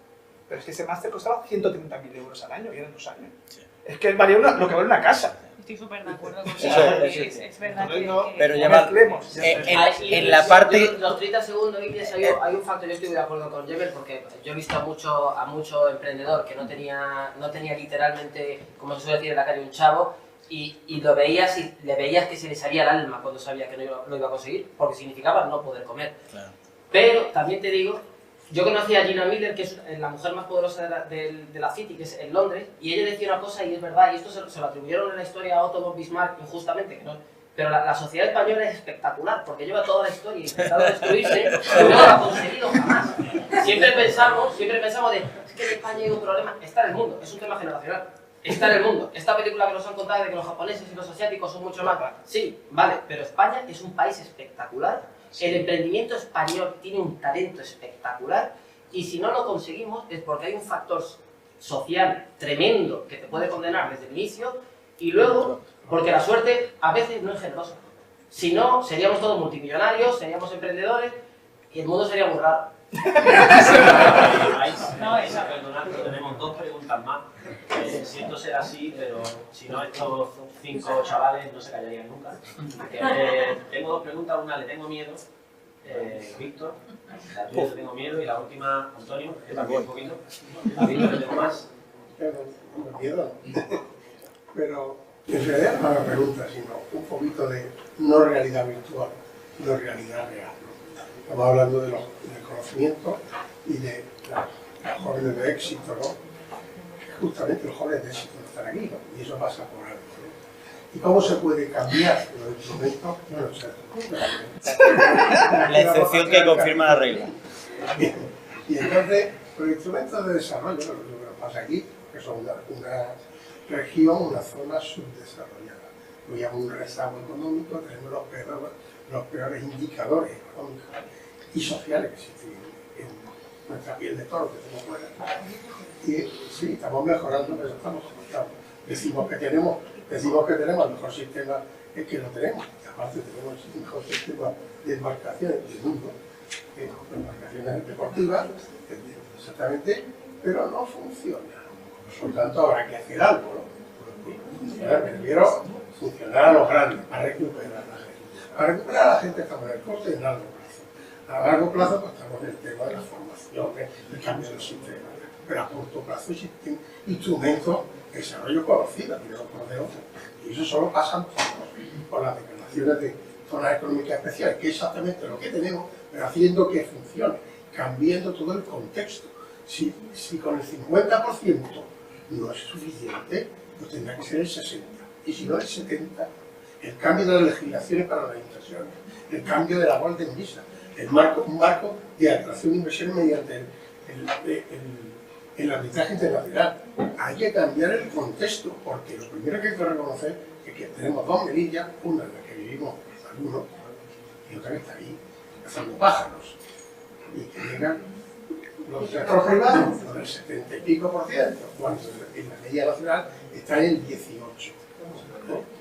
Speaker 4: Pero es que ese máster costaba 130.000 euros al año y eran 2 años. Sí. Es que valía lo que vale una casa.
Speaker 3: Estoy súper de acuerdo con eso. Es verdad que...
Speaker 7: Pero ya mezclemos. En la parte...
Speaker 2: Los 30 segundos, hay un factor, yo estoy de acuerdo con Jeber, porque yo he visto a mucho emprendedor que no tenía literalmente, como se suele decir en la calle, un chavo, y lo veías y le veías que se le salía el alma cuando sabía que no lo iba a conseguir, porque significaba no poder comer. Claro. Pero también te digo, yo conocí a Gina Miller, que es la mujer más poderosa de la City, que es en Londres, y ella decía una cosa y es verdad, y esto se lo atribuyeron en la historia a Otto von Bismarck injustamente, que no, pero la sociedad española es espectacular, porque lleva toda la historia intentando destruirse y no lo ha conseguido jamás. Siempre pensamos de, es que en España hay un problema, está en el mundo, es un tema generacional. Está en el mundo. Esta película que nos han contado de que los japoneses y los asiáticos son mucho más... Sí, vale, pero España es un país espectacular. Sí. El emprendimiento español tiene un talento espectacular y si no lo conseguimos es porque hay un factor social tremendo que te puede condenar desde el inicio y luego porque la suerte a veces no es generosa. Si no, seríamos todos multimillonarios, seríamos emprendedores y el mundo sería muy raro.
Speaker 1: Perdonad, pero tenemos 2 preguntas más. Siento ser así, pero si no, estos 5 chavales no se callarían nunca. Tengo 2 preguntas, una le tengo miedo, Víctor, la tuya le tengo miedo, y la última, Antonio, que también un poquito. A Víctor le tengo más.
Speaker 9: Tengo miedo. Pero en realidad no es una pregunta, sino un poquito de no realidad virtual, no realidad real. Estamos hablando del conocimiento y de los jóvenes de éxito, ¿no? Justamente los jóvenes de éxito no están aquí, ¿no? Y eso pasa por algo, ¿no? ¿Y cómo se puede cambiar los instrumentos? No lo sé.
Speaker 7: La excepción que confirma la regla.
Speaker 9: Bien. Y entonces, los instrumentos de desarrollo, lo que nos pasa aquí, que son una región, una zona subdesarrollada. Lo llamo un rezago económico, tenemos los peores indicadores económicos y sociales que existen en nuestra piel de toro que tenemos fuera. Y sí, estamos mejorando, pero estamos mejorando. Decimos que tenemos el mejor sistema, es que lo tenemos. Y aparte tenemos el mejor sistema de embarcaciones del mundo, embarcaciones deportivas, exactamente, pero no funciona. Por lo tanto, habrá que hacer algo, ¿no? Prefiero funcionar a los grandes, para recuperar a la gente. Para recuperar a la gente estamos en el corto y en el largo plazo. A largo plazo pues, estamos en el tema de la formación, el cambio del sistema. Pero a corto plazo existen instrumentos de desarrollo conocidos, y no por de otros. Y eso solo pasa por las declaraciones de zonas económicas especiales, que es exactamente lo que tenemos, pero haciendo que funcione, cambiando todo el contexto. Si con el 50% no es suficiente, pues tendrá que ser el 60%. Y si no el 70%, el cambio de las legislaciones para las inversiones, el cambio de la Golden Visa, un marco de atracción de inversiones mediante el arbitraje internacional. Hay que cambiar el contexto, porque lo primero que hay que reconocer es que tenemos dos Melillas, una en la que vivimos algunos y otra que está ahí, cazando pájaros, y que llegan los sectores privados con el 70 y pico %, cuando en la media nacional está en el 18.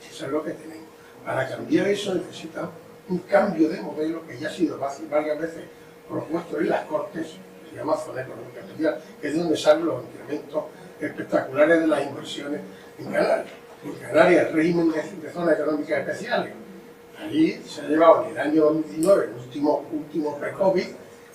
Speaker 9: Eso es lo que tenemos. Para cambiar eso necesitamos un cambio de modelo que ya ha sido varias veces propuesto en las Cortes, se llama zona económica especial, que es donde salen los incrementos espectaculares de las inversiones en Canarias. En Canarias, el régimen de zonas económicas especiales, allí se ha llevado en el año 2019, el último pre-COVID,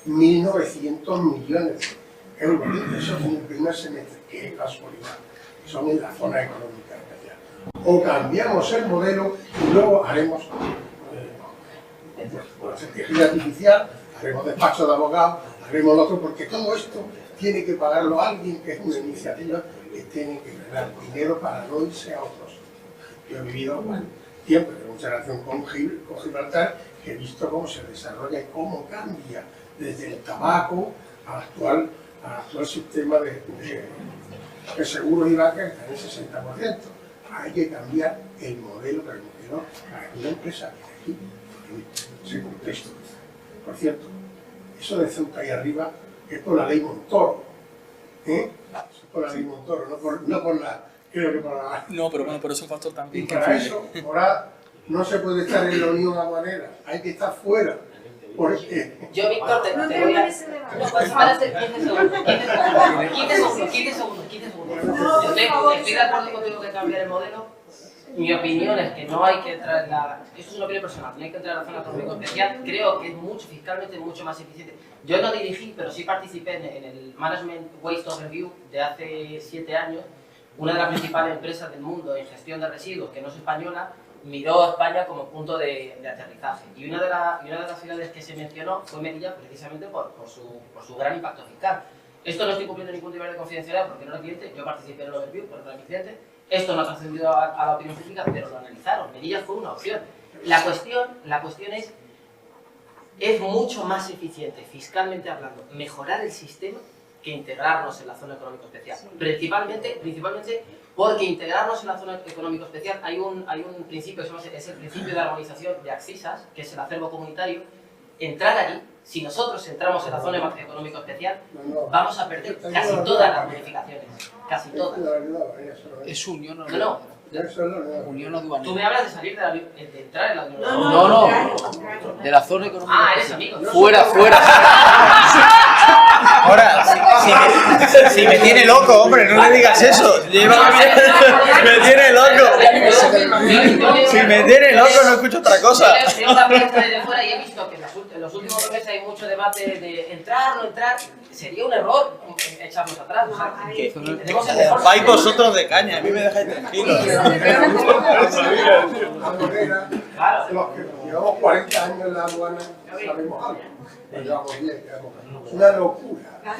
Speaker 9: 1.900 millones de euros. Eso es en el primer semestre, que es casualidad. Son en la zona económica especial. O cambiamos el modelo y luego haremos con la inteligencia artificial, haremos despacho de abogados, haremos lo otro, porque todo esto tiene que pagarlo alguien, que es una iniciativa que tiene que ganar dinero para no irse a otros. Yo he vivido tiempo de mucha relación con Gibraltar, que he visto cómo se desarrolla y cómo cambia desde el tabaco al actual sistema de seguros y bancas, que está en el 60%. Hay que cambiar el modelo, pero el modelo para que una empresa que aquí, ese contexto. Por cierto, eso de Ceuta y arriba es por la ley Montoro. Es por la ley Montoro, no por la... Creo que por la...
Speaker 5: No, pero bueno, pero es un factor también.
Speaker 9: Y para eso, ahora no se puede estar en la Unión Aduanera, hay que estar fuera. Porque...
Speaker 2: Yo, Víctor, te voy a... No, pues para 15 segundos. 15 segundos. Yo estoy de acuerdo contigo que cambiar el modelo. Mi opinión es que no hay que entrar esto es una opinión personal, no hay que entrar en la zona económica especial. Creo que es fiscalmente mucho más eficiente. Yo no dirigí, pero sí participé en el Management Waste Overview de hace 7 años. Una de las principales empresas del mundo en gestión de residuos, que no es española, miró a España como punto de aterrizaje. Y una de las ciudades que se mencionó fue Melilla, precisamente por su gran impacto fiscal. Esto no estoy cumpliendo ningún nivel de confidencialidad porque no era cliente, yo participé en el overview, pero no era mi cliente. Esto no ha trascendido a la opinión pública, pero lo analizaron. Melilla fue una opción. La cuestión es mucho más eficiente, fiscalmente hablando, mejorar el sistema que integrarnos en la zona económica especial. Principalmente porque integrarnos en la zona económica especial hay un principio que es el principio de armonización de Axisas, que es el acervo comunitario. Entrar allí, si nosotros entramos en la zona económica especial, vamos a perder casi todas las bonificaciones. Casi todas.
Speaker 6: Es unión
Speaker 2: unión aduanera. Tú me hablas de salir de entrar en la unión
Speaker 6: aduanera. No, de la zona económica.
Speaker 2: Ah, eres amigo.
Speaker 6: Fuera.
Speaker 7: Ahora, si me tiene loco, hombre, no le digas eso. Me tiene loco. Si me tiene loco, no escucho otra cosa.
Speaker 2: Yo también estoy de fuera y he visto que en los últimos 2 meses hay mucho debate de entrar, no entrar. Sería un error echarnos atrás.
Speaker 7: Vais vosotros de caña, a mí me dejáis tranquilo.
Speaker 9: Los que llevamos 40 años en la aduana sabemos algo. Es una locura.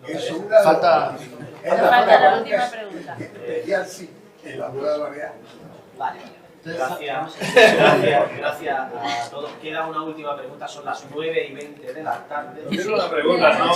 Speaker 9: Es una
Speaker 3: Falta la última pregunta.
Speaker 9: Especial sí, en la aduana aduanera.
Speaker 2: Vale.
Speaker 1: Gracias a todos. Queda una última pregunta, son las 9:20 de la tarde.
Speaker 8: Yo tengo una pregunta, ¿no?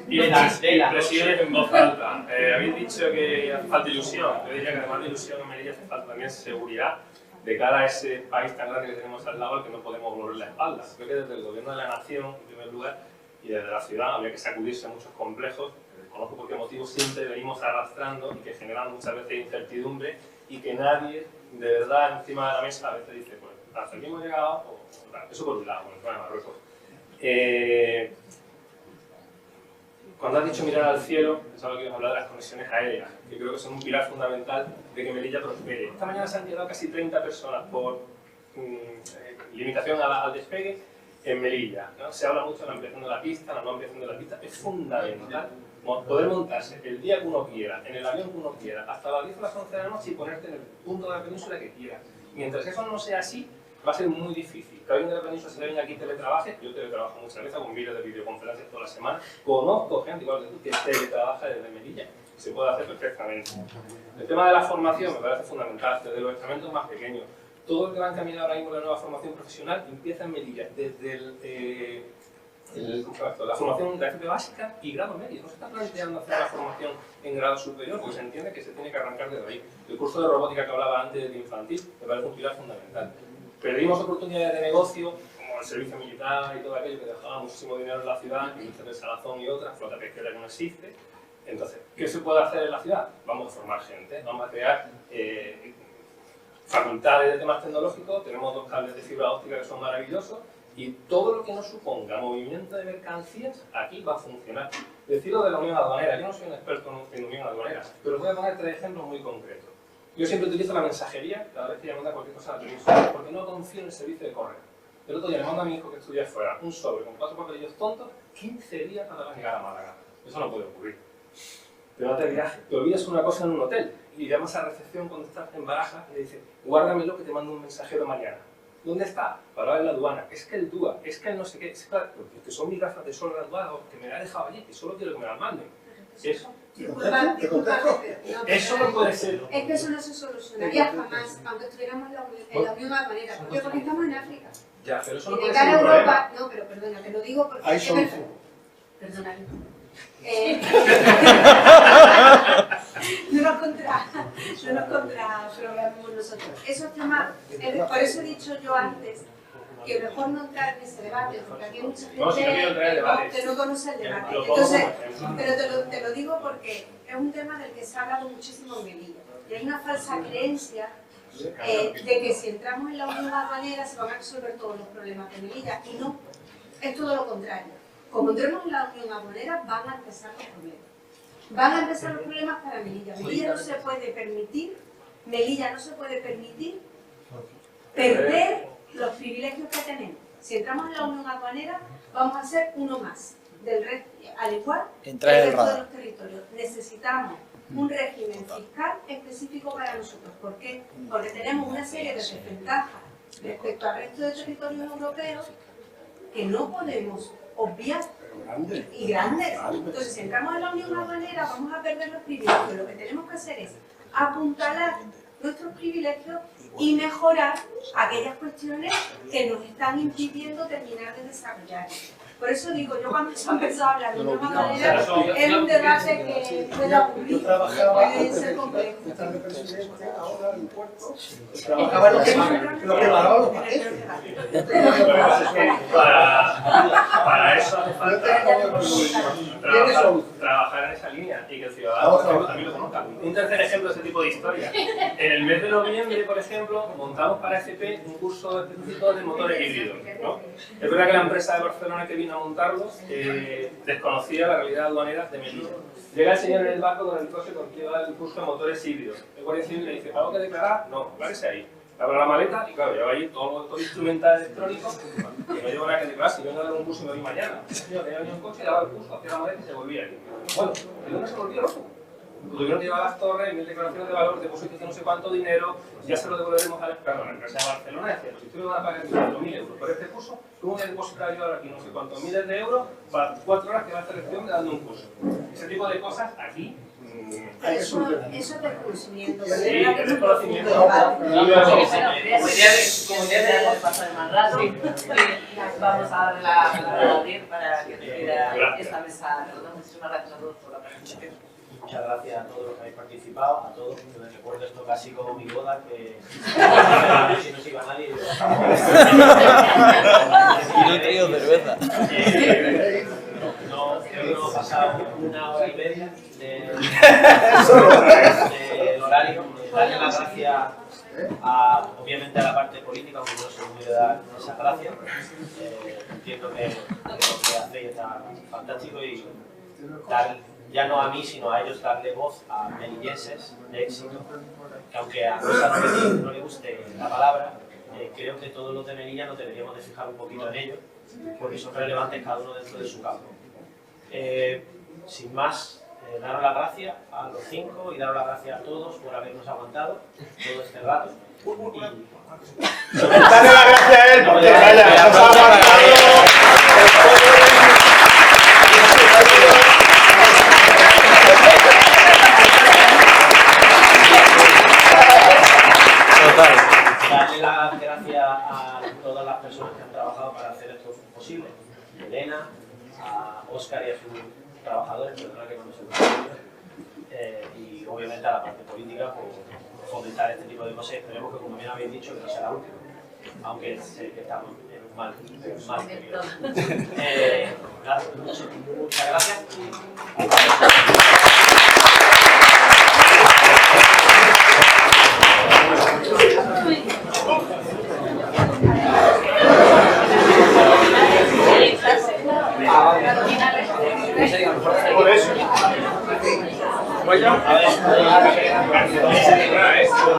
Speaker 8: Impresiones en voz alta. Habéis dicho que hace falta ilusión. Yo diría que además de ilusión en Melilla hace falta también seguridad de cara a ese país tan grande que tenemos al lado al que no podemos volver la espalda. Creo que desde el gobierno de la nación, en primer lugar, y desde la ciudad habría que sacudirse muchos complejos. Desconozco por qué motivo siempre venimos arrastrando y que generan muchas veces incertidumbre y que nadie de verdad encima de la mesa a veces dice, pues hasta aquí hemos llegado, o eso por un lado, con el tema de Marruecos. Cuando has dicho mirar al cielo, pensaba que ibas a hablar de las conexiones aéreas, que creo que son un pilar fundamental de que Melilla prospere. Esta mañana se han quedado casi 30 personas por limitación al despegue en Melilla, ¿no? Se habla mucho de la ampliación de la pista, la no ampliación de la pista. Es fundamental poder montarse el día que uno quiera, en el avión que uno quiera, hasta las 10 o las 11 de la noche y ponerte en el punto de la península que quieras. Mientras eso no sea así, va a ser muy difícil. Que alguien de la península se venga aquí y teletrabaje. Yo teletrabajo muchas veces, con vídeos de videoconferencias toda la semana. Conozco gente igual que tú que teletrabaja desde Melilla. Se puede hacer perfectamente. El tema de la formación me parece fundamental, desde los estamentos más pequeños. todo el que va encaminado ahora mismo a la nueva formación profesional empieza en Melilla, desde la formación de FP básica y grado medio. No se está planteando hacer la formación en grado superior, porque se entiende que se tiene que arrancar desde ahí. El curso de robótica que hablaba antes de infantil me parece un pilar fundamental. Perdimos oportunidades de negocio, como el servicio militar y todo aquello que dejaba muchísimo dinero en la ciudad, industria del salazón y otras, flota pesquera que no existe. Entonces, ¿qué se puede hacer en la ciudad? Vamos a formar gente, vamos a crear facultades de temas tecnológicos, tenemos 2 cables de fibra óptica que son maravillosos, y todo lo que nos suponga movimiento de mercancías, aquí va a funcionar. Decido de la unión aduanera, yo no soy un experto en unión aduanera, pero os voy a poner 3 ejemplos muy concretos. Yo siempre utilizo la mensajería cada vez que me manda cualquier cosa a la televisión, porque no confío en el servicio de correo. El otro día le mando a mi hijo que estudia fuera un sobre con 4 papelillos tontos, 15 días para llegar a Málaga. Eso no puede ocurrir. Te vas de viaje, te olvidas una cosa en un hotel y llamas a recepción cuando estás en Barajas y le dices, guárdamelo que te mando un mensajero mañana. ¿Dónde está? Para en la aduana. Es que el DUA, es que el no sé qué, es que son mis gafas de sol en la aduana que me la ha dejado allí, que solo quiero que me las manden. Eso. Eso no puede ser.
Speaker 10: Es que eso no se solucionaría jamás, aunque estuviéramos en la Unión Aduanera, porque estamos en África.
Speaker 8: Ya, pero eso no
Speaker 10: y de
Speaker 8: puede
Speaker 10: cara
Speaker 8: ser
Speaker 10: a
Speaker 8: un
Speaker 10: Europa,
Speaker 8: problema.
Speaker 10: no, pero perdona, te lo digo porque...
Speaker 9: Hay solución.
Speaker 10: Perdona. No nos contraprogramamos nosotros. Esos temas, por eso he dicho yo antes que mejor no entrar en ese debate, porque aquí hay mucha gente que no conoce el debate. Entonces, pero te lo digo porque es un tema del que se ha hablado muchísimo en Melilla. Y hay una falsa creencia de que si entramos en la unión aduanera se van a resolver todos los problemas de Melilla. Y no, es todo lo contrario. Como entremos en la unión aduanera van a empezar los problemas. Van a empezar los problemas para Melilla. Melilla no se puede permitir perder los privilegios que tenemos. Si entramos en la unión aduanera, vamos a ser uno más del resto, al igual que el resto de los territorios. Necesitamos un régimen fiscal específico para nosotros. ¿Por qué? Porque tenemos una serie de desventajas respecto al resto de territorios europeos que no podemos obviar, y grandes. Entonces, si entramos en la unión aduanera, vamos a perder los privilegios. Lo que tenemos que hacer es apuntalar nuestros privilegios y mejorar aquellas cuestiones que nos están impidiendo terminar de desarrollar. Por eso digo, yo cuando se ha empezado a hablar de una manera, es un debate que puede aburrir, puede ser complejo.
Speaker 8: Para eso hace falta trabajar en esa línea y que el ciudadano también lo conozca. Un tercer ejemplo de este tipo de historia. En el mes de noviembre, por ejemplo, montamos para FP un curso específico de motores híbridos, ¿no? Es verdad que la empresa de Barcelona que vino a montarlos desconocía la realidad aduanera de Melilla. Llega el señor en el barco con el coche con que va el curso de motores híbridos. El guardia civil le dice, ¿algo que declarar? No, declárese ahí. Abre la maleta y claro, lleva ahí todo instrumental electrónico y no llevo nada que declarar. Si vengo a dar un curso y me voy mañana. El señor tenía venido en coche, daba el curso, hacía la maleta y se volvía ahí. Bueno, ¿de dónde se volvió, loco? Tuvieron que llevar a las torres, 1000 declaraciones de valor, depósitos de no sé cuánto dinero, ya se lo devolveremos a la empresa de Barcelona. Decía, si ustedes van a pagar 4.000 euros por este curso, ¿cómo voy a depositar yo ahora aquí no sé cuántos miles de euros para 4 horas que va a hacer lección dando un curso? Ese tipo de cosas aquí.
Speaker 10: Eso es desconocimiento.
Speaker 8: Sí, es desconocimiento.
Speaker 13: Como ya tenemos pasado más rato, vamos a darle la palabra a Gabriel para que decida esta mesa. Muchísimas gracias a todos por la participación.
Speaker 1: Muchas gracias a todos los que habéis participado, a todos. Me recuerdo esto casi como mi boda, que si no se iba nadie.
Speaker 7: Y no he traído cerveza.
Speaker 1: No, hemos pasado 1 hora y media del horario. Darle las gracias obviamente a la parte política, aunque yo soy muy de dar esas gracias. Entiendo que lo que hacéis está fantástico y dar, ya no a mí, sino a ellos, darle voz a melillenses de éxito, que aunque a Rosa no le guste la palabra, creo que todos los de Melilla nos deberíamos de fijar un poquito en ellos, porque son relevantes cada uno dentro de su campo. Sin más, daros las gracias a los 5 y daros las gracias a todos por habernos aguantado todo este rato.
Speaker 4: Dale las gracias a él, porque vaya, nos ha aguantado.
Speaker 1: Darle las Elena, a Óscar y a sus trabajadores, perdona que no me sé y obviamente a la parte política por fomentar este tipo de cosas. Esperemos que, como bien habéis dicho, que no sea la última, aunque sé que estamos en un mal periodo. Muchas gracias.
Speaker 8: Por eso.